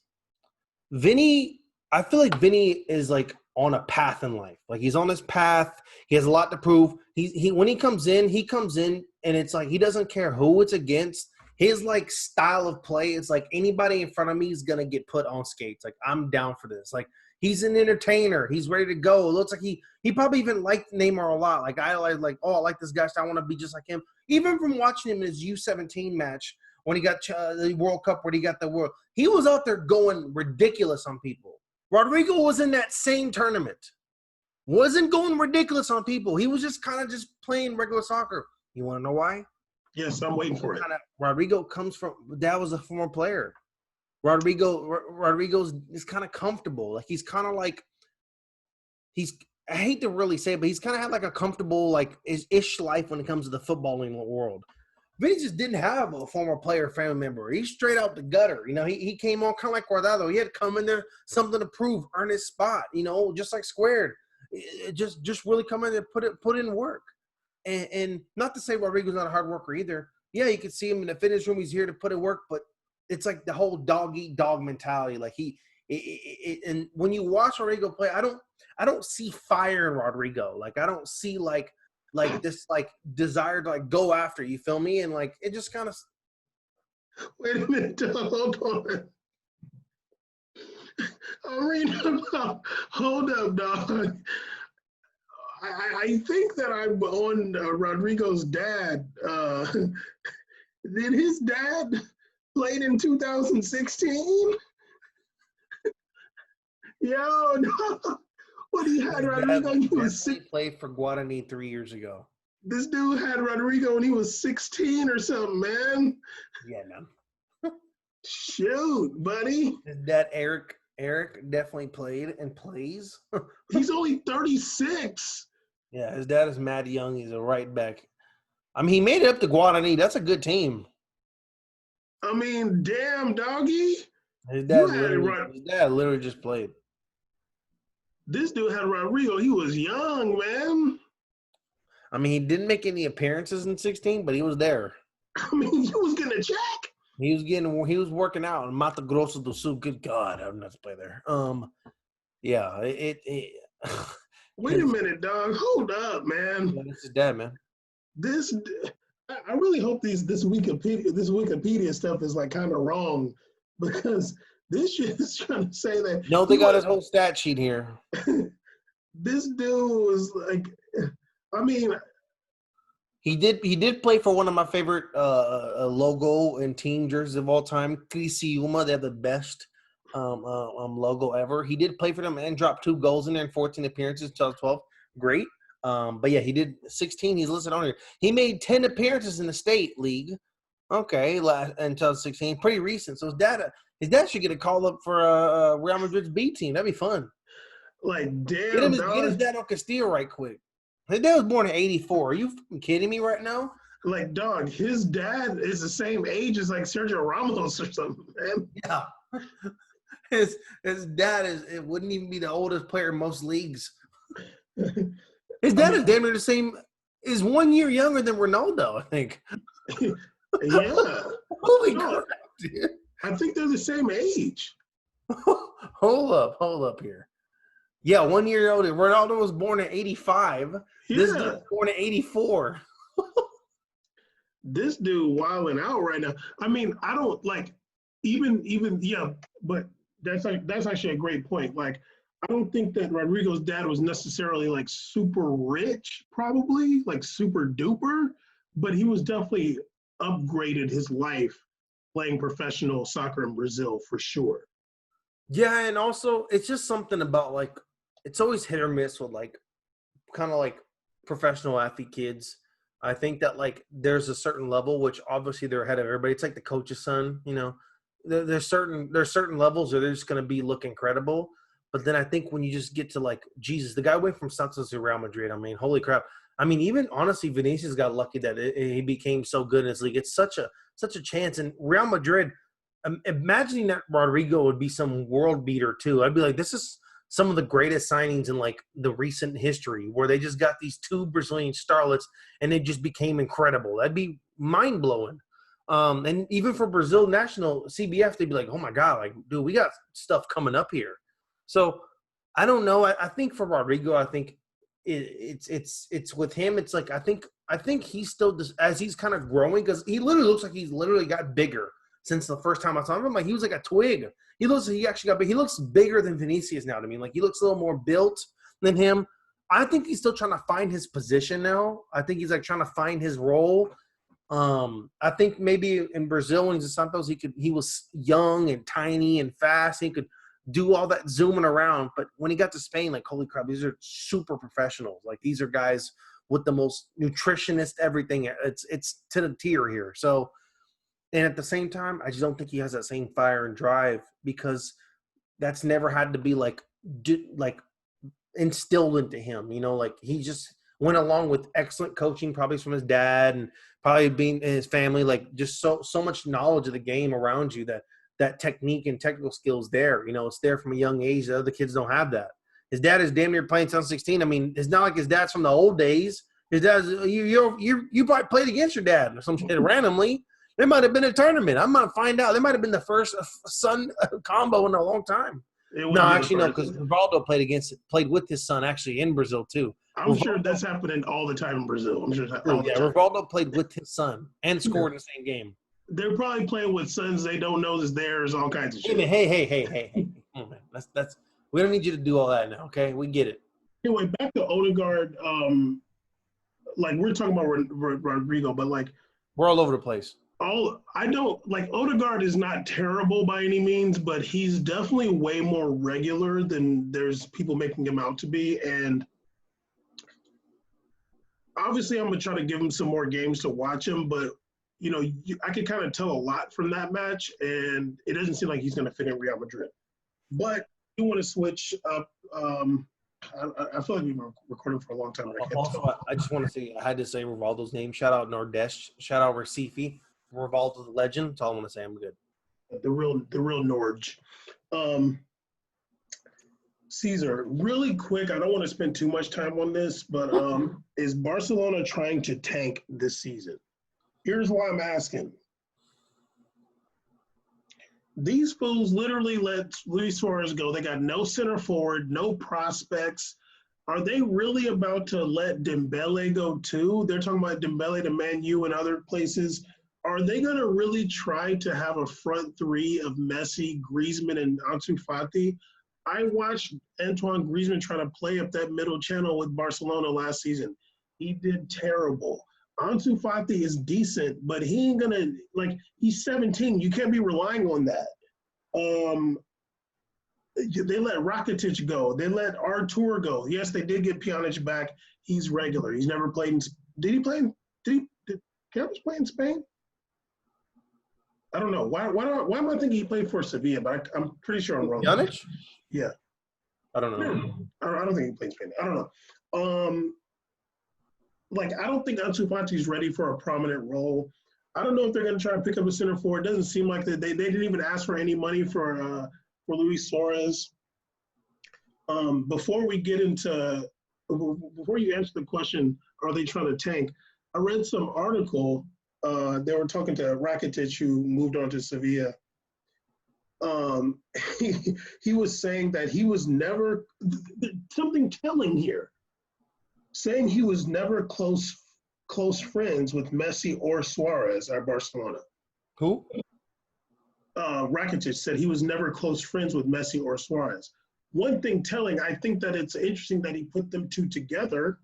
S2: I feel like Vinny is like on a path in life. Like he's on his path. He has a lot to prove. He when he comes in, and it's like he doesn't care who it's against. His like style of play is like anybody in front of me is gonna get put on skates. Like I'm down for this. Like he's an entertainer. He's ready to go. It looks like he probably even liked Neymar a lot. Like I like this guy. So I want to be just like him. Even from watching him in his U17 match when he got the World Cup, where he got the world, he was out there going ridiculous on people. Rodrigo was in that same tournament. Wasn't going ridiculous on people. He was just kind of just playing regular soccer. You want to know why?
S1: Yes, I'm waiting for it.
S2: Rodrigo comes from – Dad was a former player. Rodrigo's is kind of comfortable. Like he's kind of like – I hate to really say it, but he's kind of had like a comfortable like ish life when it comes to the footballing world. Vinny just didn't have a former player family member. He's straight out the gutter. You know, he came on kind of like Guardado. He had to come in there, something to prove, earn his spot, you know, just like Squared. Just really come in and put in work. And not to say Rodrigo's not a hard worker either. Yeah, you can see him in the fitness room. He's here to put in work, but it's like the whole dog eat dog mentality. Like and when you watch Rodrigo play, I don't see fire in Rodrigo. Like I don't see like this like desire to like go after. You feel me? And like it just kind of.
S1: Wait a minute, hold on. I'm reading about. Hold up, dog. I think that I'm on Rodrigo's dad. Did his dad played in 2016? Yo, no. What he had Rodrigo? He was
S2: played for Guarani 3 years ago.
S1: This dude had Rodrigo when he was 16 or something, man.
S2: Yeah, man.
S1: Shoot, buddy.
S2: His dad, Eric definitely played and plays.
S1: He's only 36.
S2: Yeah, his dad is Matt Young. He's a right back. I mean, he made it up to Guarani. That's a good team.
S1: I mean, damn, doggy.
S2: His dad literally just played.
S1: This dude had Rodrigo. He was young, man.
S2: I mean, he didn't make any appearances in 16, but he was there.
S1: I mean, he was getting a check.
S2: He was working out in Mato Grosso do Sul. Good God, I don't have to play there. Yeah,
S1: Wait a minute, dog. Hold up, man.
S2: Yeah, this is dad, man.
S1: I really hope this Wikipedia stuff is like kind of wrong, because this shit is trying to say that.
S2: No, they got his whole stat sheet here.
S1: This dude was like, I mean,
S2: he did play for one of my favorite logo and team jerseys of all time, Criciúma. They have the best logo ever. He did play for them and dropped 2 goals in there in 14 appearances in 2012. Great. But yeah, he did 16. He's listed on here. He made 10 appearances in the state league. Okay, in 2016, pretty recent. So his dad should get a call up for Real Madrid's B team. That'd be fun.
S1: Like, damn,
S2: get his dad on Castillo right quick. His dad was born in '84. Are you kidding me right now?
S1: Like, dog, his dad is the same age as like Sergio Ramos or something, man.
S2: Yeah. His dad it wouldn't even be the oldest player in most leagues. His dad is damn near the same. Is 1 year younger than Ronaldo, I think.
S1: Yeah.
S2: Holy crap, dude.
S1: I think they're the same age.
S2: Hold up here. Yeah, 1 year older. Ronaldo was born in '85.
S1: Yeah.
S2: This dude was born in '84.
S1: This dude wilding out right now. I mean, I don't like even yeah, but that's actually a great point. Like, I don't think that Rodrigo's dad was necessarily like super rich, probably like super duper, but he was definitely upgraded his life playing professional soccer in Brazil for sure.
S2: Yeah, and also it's just something about like it's always hit or miss with like kind of like professional athlete kids. I think that like there's a certain level which obviously they're ahead of everybody. It's like the coach's son, you know. There's certain levels where they're just going to look incredible. But then I think when you just get to like Jesus, the guy went from Santos to Real Madrid. I mean, holy crap! I mean, even honestly, Vinicius got lucky that he became so good in his league. It's such a chance. And Real Madrid, imagining that Rodrigo would be some world beater too. I'd be like, this is some of the greatest signings in like the recent history, where they just got these 2 Brazilian starlets and it just became incredible. That'd be mind blowing. And even for Brazil national CBF, they'd be like, oh my God, like, dude, we got stuff coming up here. So I don't know. I think for Rodrigo, I think it's with him. It's like, I think he's still just, as he's kind of growing, because he literally looks like he's literally got bigger since the first time I saw him. Like, he was like a twig. He actually got big. He looks bigger than Vinicius now to me. Like, he looks a little more built than him. I think he's still trying to find his position now. I think he's like trying to find his role. I think maybe in Brazil when he's in Santos, he was young and tiny and fast. He could do all that zooming around. But when he got to Spain, like, holy crap, these are super professionals. Like, these are guys with the most nutritionist everything. It's to the tier here. So, and at the same time, I just don't think he has that same fire and drive because that's never had to be like instilled into him. Like he just went along with excellent coaching, probably from his dad and probably being in his family, like just so much knowledge of the game around you that technique and technical skills there. It's there from a young age. The other kids don't have that. His dad is damn near playing 2016. I mean, it's not like his dad's from the old days. His dad's you probably played against your dad or some shit randomly. There might have been a tournament. I'm gonna find out. There might have been the first son combo in a long time. No, actually, no, because Rivaldo played with his son actually in Brazil too.
S1: I'm sure that's happening all the time in Brazil. I'm sure that's all the time.
S2: Rivaldo played with his son and scored in the same game.
S1: They're probably playing with sons they don't know is theirs, all kinds of shit.
S2: Hey. Come on, man. That's we don't need you to do all that now, okay? We get it.
S1: Anyway, back to Odegaard. Like we're talking about Rodrigo, but like
S2: we're all over the place.
S1: Odegaard is not terrible by any means, but he's definitely way more regular than there's people making him out to be. And obviously I'm going to try to give him some more games to watch him, but I could kind of tell a lot from that match, and it doesn't seem like he's going to fit in Real Madrid. But you want to switch up. I feel like we've been recording for a long time.
S2: I just want to say, I had to say Rivaldo's name. Shout out Nordesh. Shout out Recife. Rivaldo's a legend. That's all I'm going to say. I'm good.
S1: The real Norge. Caesar, really quick, I don't want to spend too much time on this, but is Barcelona trying to tank this season? Here's why I'm asking. These fools literally let Luis Suarez go. They got no center forward, no prospects. Are they really about to let Dembele go too? They're talking about Dembele to Man U and other places. Are they going to really try to have a front three of Messi, Griezmann, and Ansu Fati? I watched Antoine Griezmann try to play up that middle channel with Barcelona last season. He did terrible. Ansu Fati is decent, but he ain't going to – he's 17. You can't be relying on that. They let Rakitic go. They let Artur go. Yes, they did get Pjanic back. He's regular. He's never played in – did he play in – did Pjanic play in Spain? I don't know. Why am I thinking he played for Sevilla? But I'm pretty sure I'm wrong.
S2: Pjanic?
S1: Yeah.
S2: I don't know.
S1: I don't think he played in Spain. I don't know. I don't think Ansu Fati is ready for a prominent role. I don't know if they're going to try to pick up a center forward. It doesn't seem like they didn't even ask for any money for Luis Suarez. Before you answer the question, are they trying to tank? I read some article. They were talking to Rakitic, who moved on to Sevilla. He was saying that he was never something telling here, saying he was never close friends with Messi or Suarez at Barcelona.
S2: Who?
S1: Rakitic said he was never close friends with Messi or Suarez. One thing telling, I think that it's interesting that he put them two together.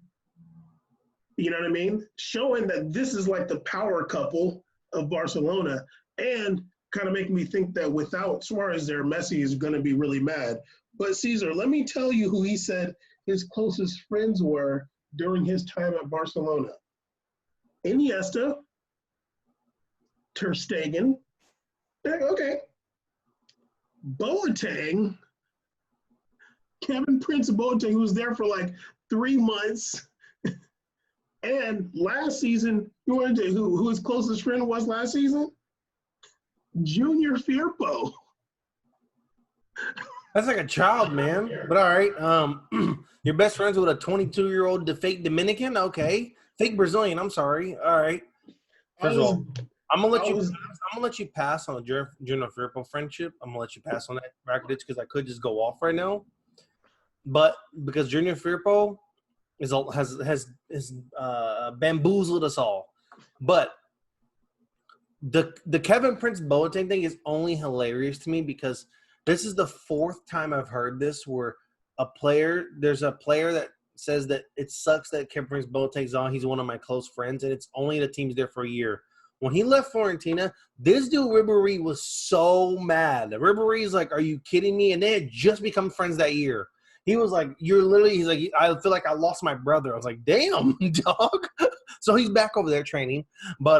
S1: You know what I mean? Showing that this is like the power couple of Barcelona, and kind of making me think that without Suarez there, Messi is going to be really mad. But Caesar, let me tell you who he said his closest friends were during his time at Barcelona. Iniesta, Ter Stegen, okay, Boateng, Kevin Prince Boateng, who was there for like 3 months. And last season, you want to who his closest friend was last season? Junior Firpo.
S2: That's like a child, man. But all right. You're best friends with a 22-year-old fake Dominican? Okay. Fake Brazilian, I'm sorry. All right. First of all, I'm gonna let you pass on a Junior Firpo friendship. I'm gonna let you pass on that, Rakitic, because I could just go off right now. But because Junior Firpo has bamboozled us all. But the Kevin Prince Boateng thing is only hilarious to me because this is the 4th time I've heard this where there's a player that says that it sucks that Kevin Prince Boateng's on. He's one of my close friends, and it's only the team's there for a year. When he left Fiorentina, this dude Ribéry was so mad. Ribéry's like, "Are you kidding me?" And they had just become friends that year. He was like, "You're literally." He's like, "I feel like I lost my brother." I was like, "Damn, dog." So he's back over there training, but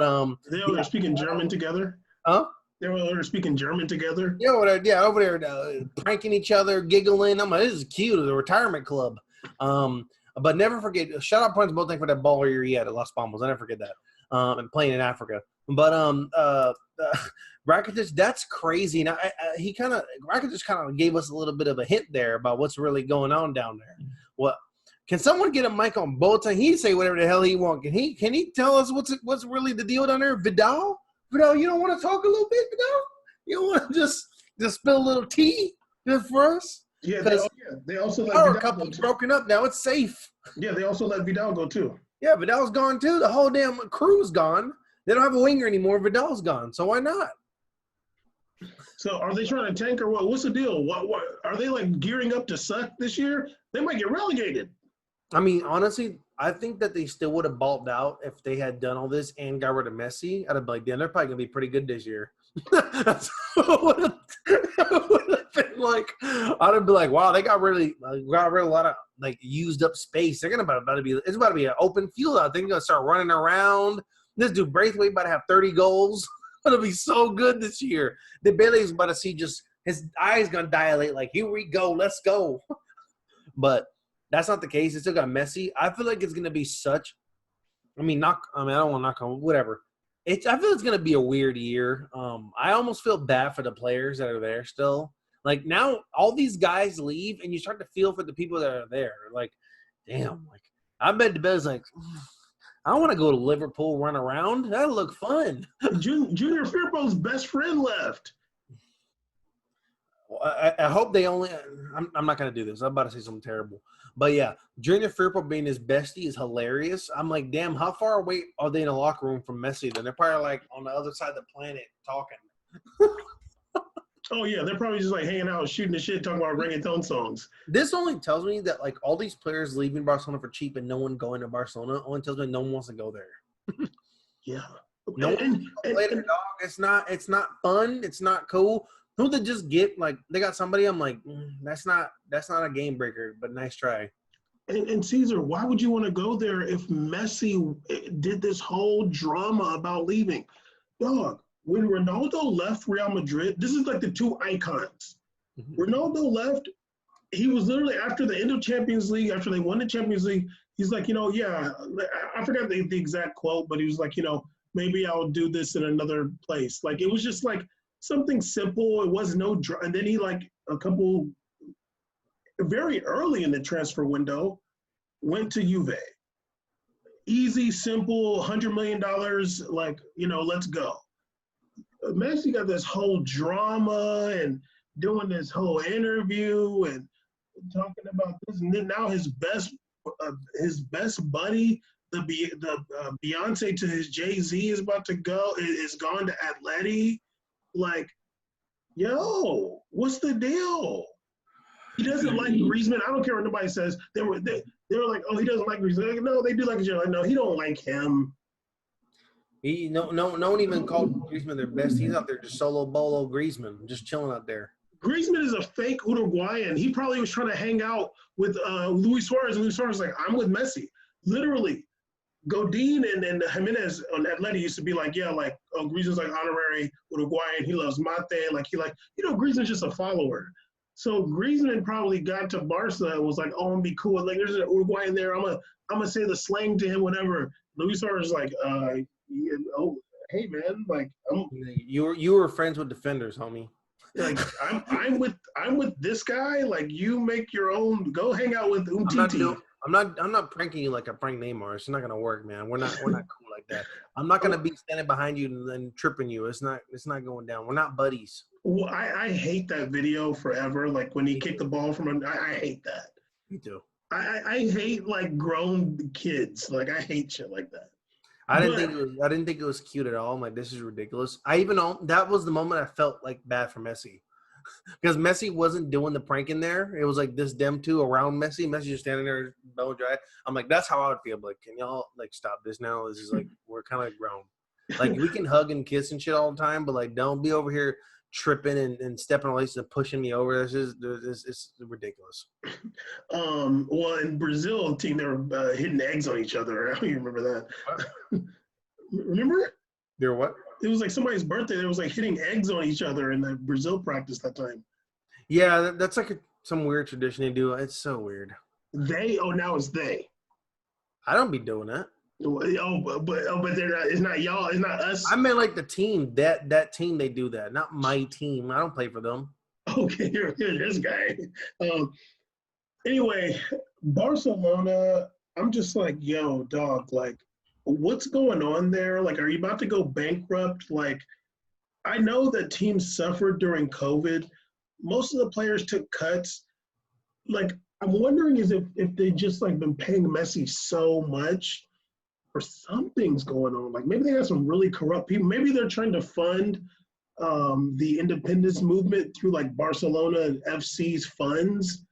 S1: They're speaking German together.
S2: huh?
S1: They're speaking German together.
S2: Yeah, over there pranking each other, giggling. I'm like, this is cute. The retirement club. But never forget. Shout out points both for that baller year he had at Las Palmas. I never forget that. And playing in Africa. But Rakitic, that's crazy. Now Rakitic kind of gave us a little bit of a hint there about what's really going on down there. What can someone get a mic on Boateng? He say whatever the hell he want. Can he tell us what's really the deal down there? Vidal, you don't want to talk a little bit, Vidal? You don't want to just spill a little tea just for us?
S1: Yeah, they also let
S2: our
S1: Vidal
S2: couple's
S1: go
S2: broken up now. It's safe.
S1: Yeah, they also let Vidal go too.
S2: Yeah, Vidal's gone too. The whole damn crew's gone. They don't have a winger anymore. Vidal's gone. So why not?
S1: So are they trying to tank or what? What's the deal? What are they like gearing up to suck this year? They might get relegated.
S2: I mean, honestly, I think that they still would have balled out if they had done all this and got rid of Messi. I'd have been like, damn, they're probably gonna be pretty good this year. That's what it would have been like. I'd have been like, wow, they got rid of a lot of like used up space. They're about to be an open field out. They're gonna start running around. This dude Braithwaite about to have 30 goals. It'll be so good this year. The Bailey's about to see just his eyes gonna dilate like, here we go, let's go. But that's not the case. It's still got Messi. I feel like it's gonna be such. I don't want to knock on whatever. I feel it's gonna be a weird year. I almost feel bad for the players that are there still. Like now, all these guys leave, and you start to feel for the people that are there. Like, damn. Like I bet the Bailey's like. I want to go to Liverpool, run around. That'll look fun.
S1: Junior Firpo's best friend left.
S2: I hope they only – I'm not going to do this. I'm about to say something terrible. But, yeah, Junior Firpo being his bestie is hilarious. I'm like, damn, how far away are they in the locker room from Messi? Then they're probably, like, on the other side of the planet talking.
S1: Oh, yeah, they're probably just, like, hanging out, shooting the shit, talking about reggaeton songs.
S2: This only tells me that, like, all these players leaving Barcelona for cheap and no one going to Barcelona only tells me no one wants to go there.
S1: Yeah.
S2: No one later, dog. It's not fun. It's not cool. Who they just get, like, they got somebody, I'm like, that's not a game breaker, but nice try.
S1: And Caesar, why would you want to go there if Messi did this whole drama about leaving? Dog. When Ronaldo left Real Madrid, this is like the two icons. Mm-hmm. Ronaldo left, he was literally after the end of Champions League, after they won the Champions League, he's like, I forgot the exact quote, but he was like, maybe I'll do this in another place. Like, it was just like something simple. It was no – and then he like very early in the transfer window, went to Juve. Easy, simple, $100 million, like, let's go. Messi got this whole drama and doing this whole interview and talking about this, and then now his best buddy, the Beyonce to his Jay-Z is gone to Atleti. Like, yo, what's the deal? He doesn't like Griezmann. I don't care what nobody says. They were like, oh, he doesn't like Griezmann. Like, no, they do like each other. No, he don't like him.
S2: No one even called Griezmann their best. He's out there just solo bolo Griezmann, just chilling out there.
S1: Griezmann is a fake Uruguayan. He probably was trying to hang out with Luis Suarez. And Luis Suarez was like, I'm with Messi. Literally, Godin and Jimenez on Atleti used to be like, yeah, like, oh, Griezmann's like honorary Uruguayan. He loves mate. Like, Griezmann's just a follower. So Griezmann probably got to Barca and was like, oh, I'm going to be cool. Like, there's an Uruguayan there. I'm gonna say the slang to him, whatever. Luis Suarez is like, hey, man, like,
S2: you were friends with defenders, homie.
S1: Like, I'm with this guy. Like, you make your own. Go hang out with Umtiti.
S2: I'm not pranking you like I prank Neymar. It's not gonna work, man. We're not cool like that. I'm not gonna be standing behind you and then tripping you. It's not going down. We're not buddies.
S1: Well, I hate that video forever. Like when he kicked the ball from him. I hate that.
S2: Me too.
S1: I hate like grown kids. Like I hate shit like that.
S2: I didn't think it was cute at all. I'm like, this is ridiculous. That was the moment I felt like bad for Messi. Because Messi wasn't doing the prank in there. It was like them two around Messi. Messi just standing there, bone dry. I'm like, that's how I would feel. Like, can y'all like stop this now? This is like we're kind of grown. Like we can hug and kiss and shit all the time, but like don't be over here tripping and stepping on laces and pushing me over. It's ridiculous.
S1: Well, in Brazil team, they were hitting eggs on each other. I don't even remember that. Remember?
S2: They're what?
S1: It was like somebody's birthday. They was like hitting eggs on each other in the Brazil practice that time.
S2: Yeah, that's like some weird tradition they do. It's so weird.
S1: Now it's they.
S2: I don't be doing that.
S1: But they're not. It's not y'all. It's not us.
S2: I meant like the team. That team, they do that. Not my team. I don't play for them.
S1: Okay, here this guy. Anyway, Barcelona. I'm just like, yo, dog. Like, what's going on there? Like, are you about to go bankrupt? Like, I know that teams suffered during COVID. Most of the players took cuts. Like, I'm wondering is if they just like been paying Messi so much, or something's going on. Like maybe they got some really corrupt people. Maybe they're trying to fund the independence movement through like Barcelona and FC's funds.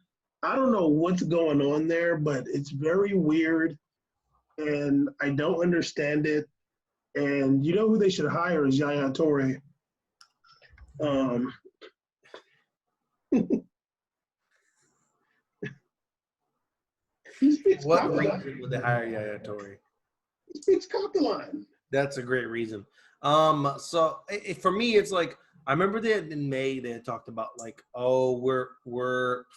S1: I don't know what's going on there, but it's very weird, and I don't understand it. And you know who they should hire is Yaya Toure. He speaks
S2: What
S1: Catalan.
S2: reason would they hire Yaya Toure?
S1: He speaks Catalan.
S2: That's a great reason. So for me, it's like I remember that in May they had talked about like, oh, we're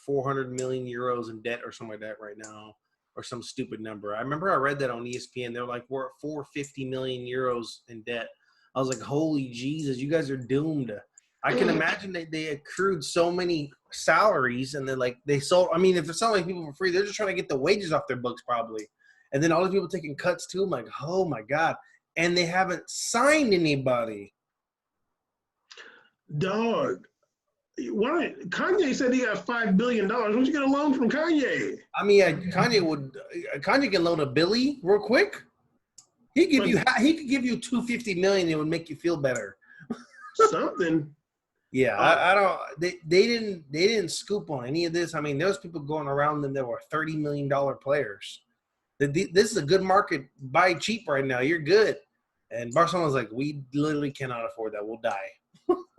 S2: 400 million euros in debt or something like that right now, or some stupid number. I remember I read that on ESPN. They're like, we're at 450 million euros in debt. I was like, holy Jesus, you guys are doomed. I can imagine they accrued so many salaries, and then like they sold. I mean, if they're selling people for free, they're just trying to get the wages off their books probably. And then all these people taking cuts too. I'm like, oh my God. And they haven't signed anybody.
S1: Dog. Why? Kanye said he got $5 billion. Why don't you get a loan from Kanye?
S2: I mean, Kanye can loan a Billy real quick. He could give you $250 million. It would make you feel better.
S1: Something.
S2: Yeah, I don't. They didn't scoop on any of this. I mean, there's people going around them that were $30 million players. This is a good market. Buy cheap right now. You're good. And Barcelona's like, we literally cannot afford that. We'll die.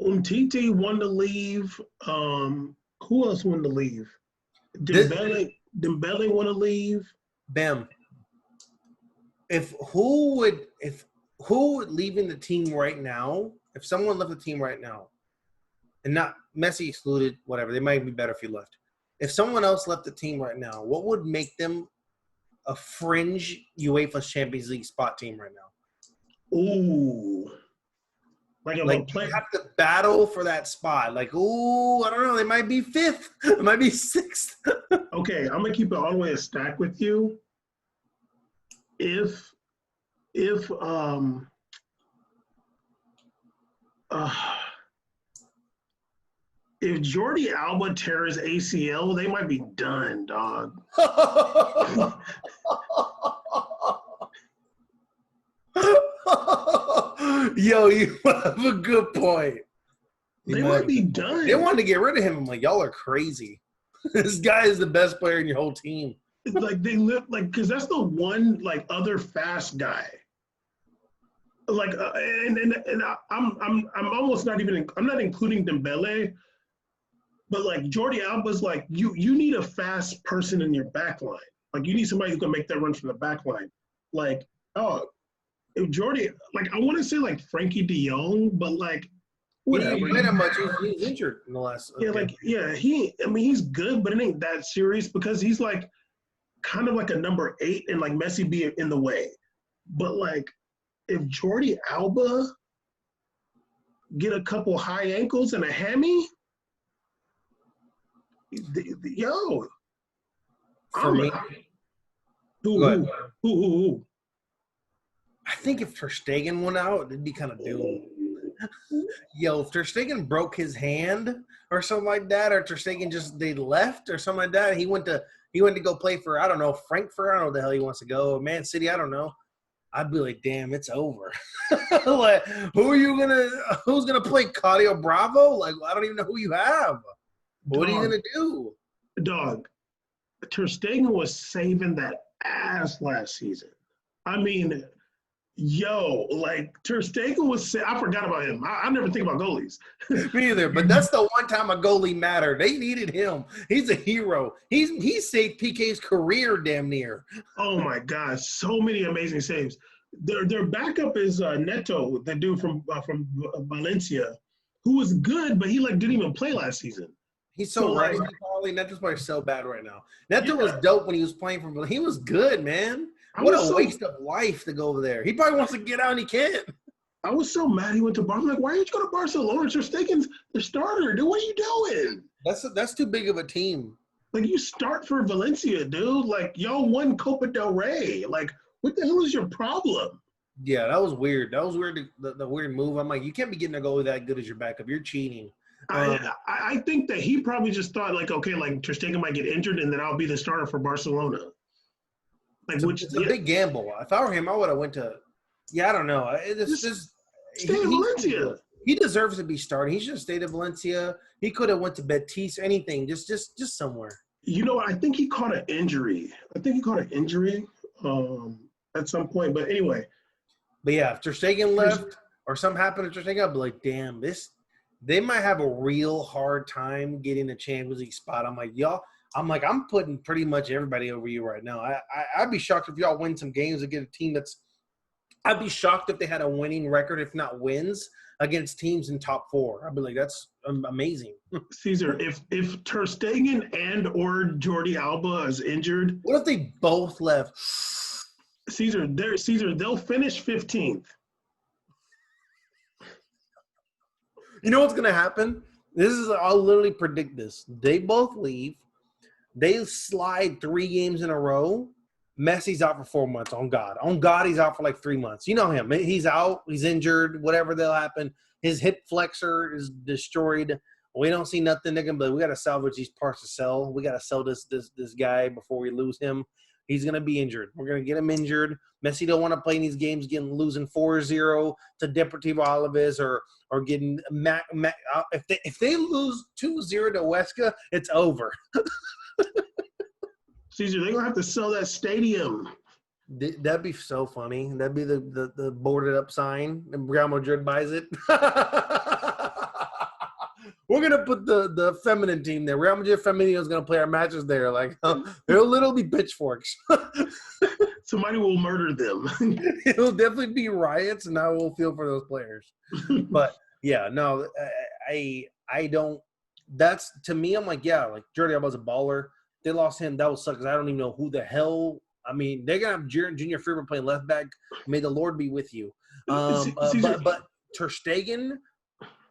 S1: Umtiti wanted to leave. Who else wanted to leave? Dembele want to leave.
S2: Bam. Who would leaving the team right now? If someone left the team right now, and not Messi excluded, whatever, they might be better if you left. If someone else left the team right now, what would make them a fringe UEFA Champions League spot team right now?
S1: Ooh. Like
S2: you have to battle for that spot. Like, ooh, I don't know. They might be fifth. It might be sixth.
S1: Okay, I'm gonna keep it all the way a stack with you. If Jordi Alba tears ACL, they might be done, dog.
S2: Yo, you have a good point.
S1: They might be done.
S2: They wanted to get rid of him. I'm like, y'all are crazy. This guy is the best player in your whole team.
S1: It's like they live like because that's the one like other fast guy. Like I'm almost not even I'm not including Dembele, but like Jordi Alba's like you need a fast person in your back line. Like you need somebody who's gonna make that run from the back line. Like if Jordi, like I want to say like Frankie De Jong, but like whatever.
S2: He didn't play that much. He was injured in the last.
S1: He's good, but it ain't that serious because he's like kind of like a number 8 and like Messi be in the way. But like if Jordi Alba get a couple high ankles and a hammy, yo.
S2: For me,
S1: who?
S2: I think if Ter Stegen went out, it'd be kind of doomed. Yo, if Ter Stegen broke his hand or something like that, or Ter Stegen they left or something like that, he went to go play for, I don't know, Frankfurt, I don't know where the hell he wants to go, Man City, I don't know. I'd be like, damn, it's over. Like, who's gonna play Claudio Bravo? Like, I don't even know who you have. What are you gonna do?
S1: Dog, Ter Stegen was saving that ass last season. I mean, Yo, like Ter Stegen was. I forgot about him. I never think about goalies.
S2: Me either. But that's the one time a goalie mattered. They needed him. He's a hero. He saved PK's career damn near.
S1: Oh my gosh, so many amazing saves. Their backup is Neto, the dude from Valencia, who was good, but he like didn't even play last season.
S2: He's so
S1: like,
S2: rusty, Paulie. Neto's playing so bad right now. Neto
S1: Yeah.
S2: was dope when he was playing for. He was good, man. What a waste of life to go over there. He probably wants to get out and he can't.
S1: I was so mad he went to Barcelona. Like, why didn't you go to Barcelona? Ter Stegen's the starter, dude. What are you doing?
S2: That's too big of a team.
S1: Like, you start for Valencia, dude. Like, y'all won Copa del Rey. Like, what the hell is your problem?
S2: Yeah, that was weird. That was weird. The weird move. I'm like, you can't be getting a goalie that good as your backup. You're cheating.
S1: I think that he probably just thought, like, okay, like, Ter Stegen might get injured, and then I'll be the starter for Barcelona. Like,
S2: it's a big gamble. If I were him, I would have went to. Yeah, I don't know.
S1: Stay in Valencia.
S2: He deserves to be starting. He should have stayed at Valencia. He could have went to Betis, anything, just somewhere.
S1: You know, I think he caught an injury. At some point. But anyway.
S2: But yeah, if Ter Stegen left or something happened to Ter Stegen, I'd be like, damn, they might have a real hard time getting a Champions League spot. I'm like, y'all. I'm putting pretty much everybody over you right now. I'd be shocked if y'all win some games and get a team that's – I'd be shocked if they had a winning record, if not wins, against teams in top four. I'd be like, that's amazing.
S1: Caesar, if Ter Stegen and or Jordi Alba is injured –
S2: what if they both left?
S1: Caesar, they'll finish 15th.
S2: You know what's going to happen? I'll literally predict this. They both leave. They slide 3 games in a row. Messi's out for 4 months. On God, he's out for like 3 months. You know him. He's out. He's injured. Whatever that'll happen. His hip flexor is destroyed. We don't see nothing. They're gonna be like, we got to salvage these parts to sell. We got to sell this guy before we lose him. He's going to be injured. We're going to get him injured. Messi don't want to play in these games losing 4-0 to Deportivo Alaves or getting if they lose 2-0 to Huesca, it's over.
S1: Caesar, they're going to have to sell that stadium.
S2: That'd be so funny. That'd be the boarded up sign and Real Madrid buys it. We're going to put the feminine team there. Real Madrid Femenino is going to play our matches there. Like, there'll literally be pitchforks.
S1: Somebody will murder them.
S2: It'll definitely be riots, and I will feel for those players. But, yeah, no, I don't – that's – to me, I'm like, yeah, like Jordi Alba's a baller. They lost him. That would suck because I don't even know who the hell – I mean, they're going to have Junior Freeman playing left back. May the Lord be with you. But Ter Stegen –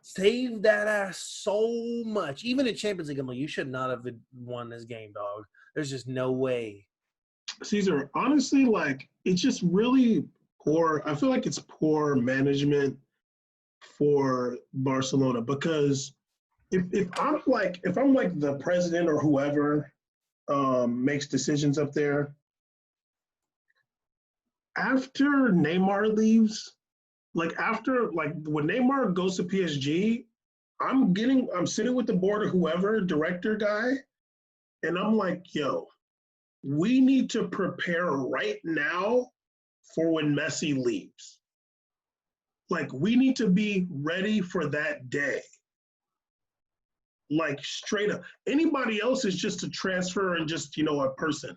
S2: saved that ass so much. Even in Champions League, I'm like, you should not have won this game, dog. There's just no way.
S1: Caesar, honestly, like, it's just really poor. I feel like it's poor management for Barcelona because if I'm like the president or whoever makes decisions up there, after Neymar leaves, when Neymar goes to PSG, I'm sitting with the board or whoever, director guy, and I'm like, yo, we need to prepare right now for when Messi leaves. Like, we need to be ready for that day. Like, straight up. Anybody else is just a transfer and just, a person.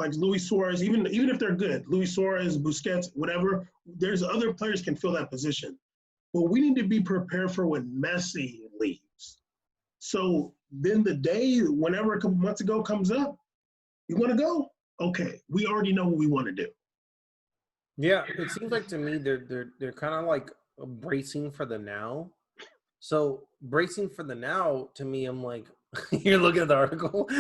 S1: Like Luis Suarez, even if they're good, Luis Suarez, Busquets, whatever, there's other players can fill that position. But we need to be prepared for when Messi leaves. So then the day, whenever a couple months ago comes up, you want to go? Okay, we already know what we want to do.
S2: Yeah, it seems like to me they're kind of like bracing for the now. So bracing for the now, to me, I'm like, you're looking at the article.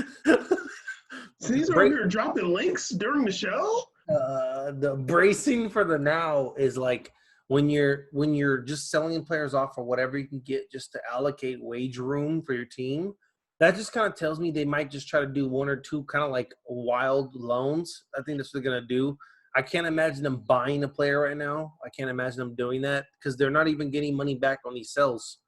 S1: Caesar over here dropping links during the show?
S2: The bracing for the now is like when you're just selling players off for whatever you can get just to allocate wage room for your team. That just kind of tells me they might just try to do 1 or 2 kind of like wild loans. I think that's what they're going to do. I can't imagine them buying a player right now. I can't imagine them doing that because they're not even getting money back on these sales.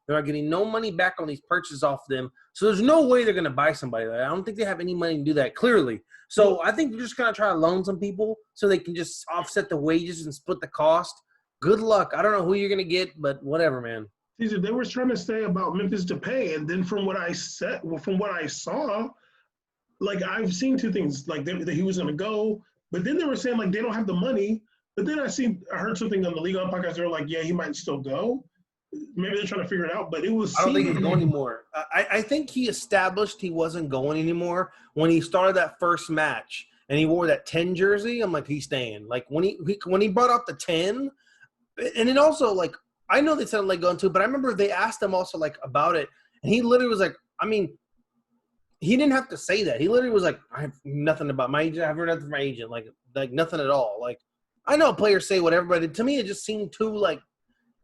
S2: They're not getting no money back on these purchases off them. So there's no way they're going to buy somebody. I don't think they have any money to do that, clearly. So I think they're just going to try to loan some people so they can just offset the wages and split the cost. Good luck. I don't know who you're going to get, but whatever, man.
S1: Caesar, they were trying to say about Memphis Depay, and then from what I saw, like I've seen two things, like that he was going to go, but then they were saying like they don't have the money. But then I heard something on the League On podcast. They were like, yeah, he might still go. Maybe they're trying to figure it out, but it was.
S2: I don't think he's going anymore. I think he established he wasn't going anymore when he started that first match and he wore that 10 jersey. I'm like, he's staying. Like when he brought out the 10, and then also like I know they said like going to, but I remember they asked him also like about it, and he literally was like, I mean, he didn't have to say that. He literally was like, I have nothing about my agent. I've heard nothing from my agent. Like nothing at all. Like I know players say whatever, but to me it just seemed too like.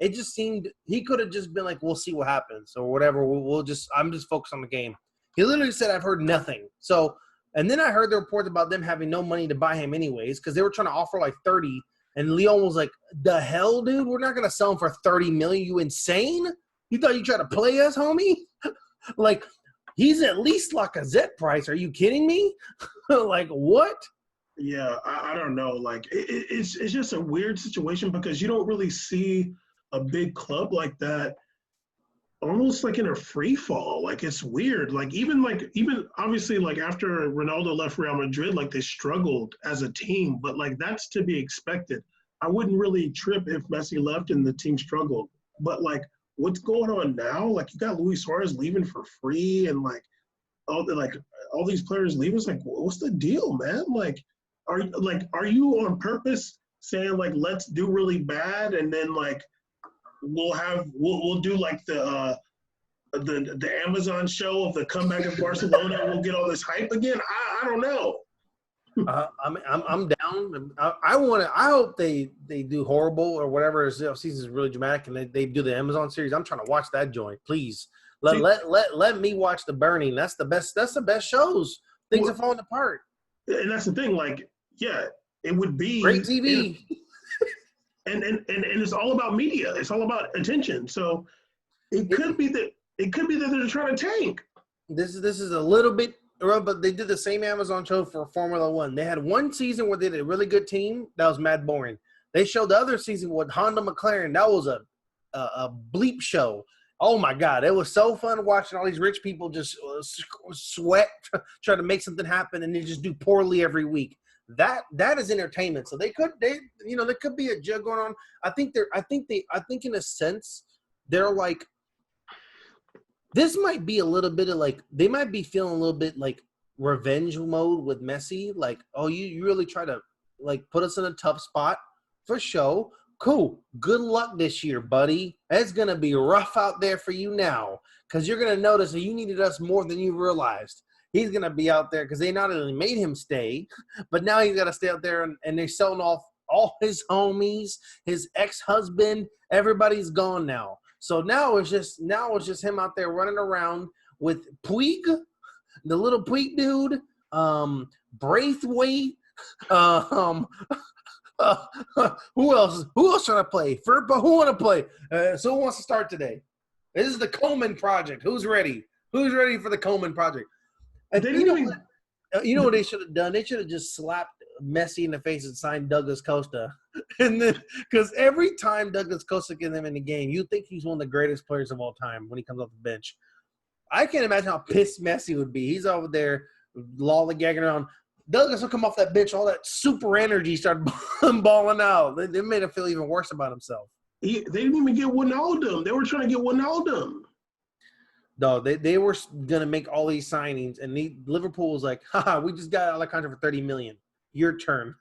S2: It just seemed he could have just been like, we'll see what happens or whatever. I'm just focused on the game. He literally said, I've heard nothing. So, and then I heard the reports about them having no money to buy him anyways because they were trying to offer like 30. And Lyon was like, the hell, dude? We're not going to sell him for 30 million. You insane? You thought you tried to play us, homie? Like, he's at least Lacazette price. Are you kidding me? Like, what?
S1: Yeah, I don't know. Like, it's just a weird situation because you don't really see – a big club like that almost like in a free fall. Like it's weird. Like even obviously like after Ronaldo left Real Madrid, like they struggled as a team, but like that's to be expected. I wouldn't really trip if Messi left and the team struggled. But like what's going on now? Like you got Luis Suarez leaving for free and like all these players leaving. It's like, what's the deal, man? Like are you on purpose saying like let's do really bad and then like we'll do like the Amazon show of the comeback of Barcelona and we'll get all this hype again. I don't know.
S2: I'm down. I hope they do horrible or whatever. Season is really dramatic and they do the Amazon series. I'm trying to watch that joint. Please let me watch the burning. That's the best shows. Things are falling apart.
S1: And that's the thing. Like, yeah, it would be
S2: great TV.
S1: And it's all about media. It's all about attention. So it could be that they're trying to tank.
S2: This is a little bit, but they did the same Amazon show for Formula One. They had one season where they did a really good team. That was mad boring. They showed the other season with Honda McLaren. That was a bleep show. Oh my God, it was so fun watching all these rich people just sweat, try to make something happen, and they just do poorly every week. That is entertainment. So there could be a jug going on. I think in a sense they're like, this might be a little bit of like, they might be feeling a little bit like revenge mode with Messi. Like, oh, you really try to like put us in a tough spot for show. Cool. Good luck this year, buddy. It's going to be rough out there for you now because you're going to notice that you needed us more than you realized. He's going to be out there because they not only made him stay, but now he's got to stay out there and they're selling off all his homies, his ex-husband. Everybody's gone now. So now it's just him out there running around with Puig, the little Puig dude, Braithwaite, who else trying to play? Who want to play? So who wants to start today? This is the Coleman Project. Who's ready? Who's ready for the Coleman Project? You know what they should have done? They should have just slapped Messi in the face and signed Douglas Costa. And then, because every time Douglas Costa gets him in the game, you think he's one of the greatest players of all time when he comes off the bench. I can't imagine how pissed Messi would be. He's over there lollygagging around. Douglas will come off that bench, all that super energy started balling out. They made him feel even worse about himself.
S1: They didn't even get Wijnaldum. They were trying to get Wijnaldum.
S2: No, they were going to make all these signings, and Liverpool was like, haha, we just got Alejandro for $30 million. Your turn.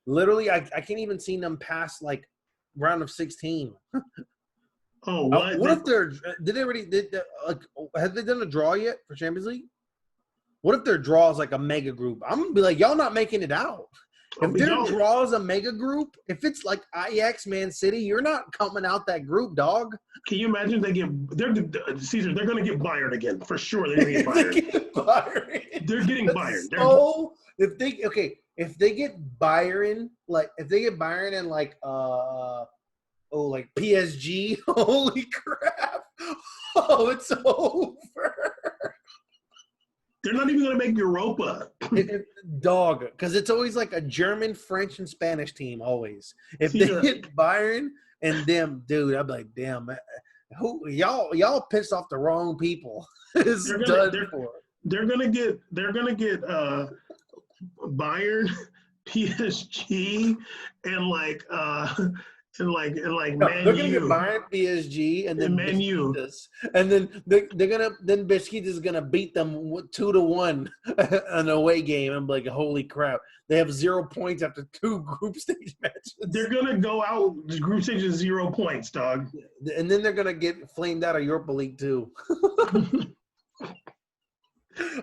S2: Literally, I can't even see them past, like, round of 16.
S1: Oh, what?
S2: What if they're – have they done a draw yet for Champions League? What if their draw is like a mega group? I'm going to be like, y'all not making it out. If their draw is a mega group, if it's like Ajax, Man City, you're not coming out that group, dog.
S1: Can you imagine they're going to get Bayern again. For sure they're going to get Bayern. They're getting Bayern.
S2: So, if they get Bayern, like, if they get Bayern and like Oh, like PSG? Holy crap. Oh, it's over.
S1: They're not even going to make Europa.
S2: Dog, because it's always like a German, French, and Spanish team always. If
S1: See,
S2: they hit Bayern and them, dude, I'm like, damn, who y'all pissed off the wrong people. It's done for.
S1: They're gonna get Bayern, PSG, and like Man
S2: They're gonna get
S1: U.
S2: Bayern, PSG, and then
S1: Man U.
S2: Besiktas, and then then Besiktas is gonna beat them 2-1 an away game. I'm like, holy crap! They have 0 points after 2 group stage matches.
S1: They're gonna go out group stage is 0 points, dog.
S2: And then they're gonna get flamed out of Europa League too.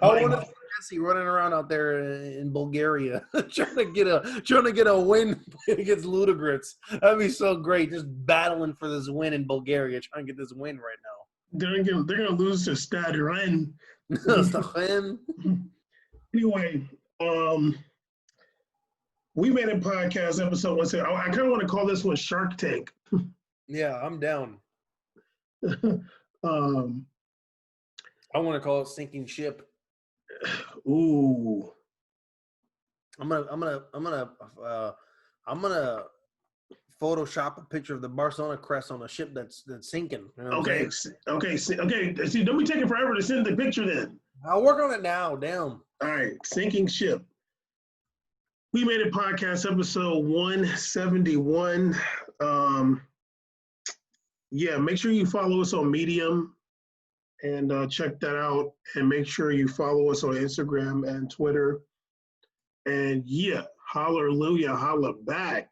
S2: I want to see Messi running around out there in Bulgaria trying to get a win against Ludogorets. That'd be so great. Just battling for this win in Bulgaria, trying to get this win right now.
S1: They're gonna lose to Stade Rennes. Anyway, we made a podcast episode once. I kind of want to call this one Shark Tank.
S2: Yeah, I'm down. I want to call it Sinking Ship.
S1: Ooh.
S2: I'm gonna Photoshop a picture of the Barcelona crest on a ship that's sinking. You know
S1: okay. See, don't be taking forever to send the picture then.
S2: I'll work on it now. Damn.
S1: All right, Sinking Ship. We made a podcast episode 171. Yeah, make sure you follow us on Medium and check that out. And make sure you follow us on Instagram and Twitter. And yeah, hallelujah, holla back.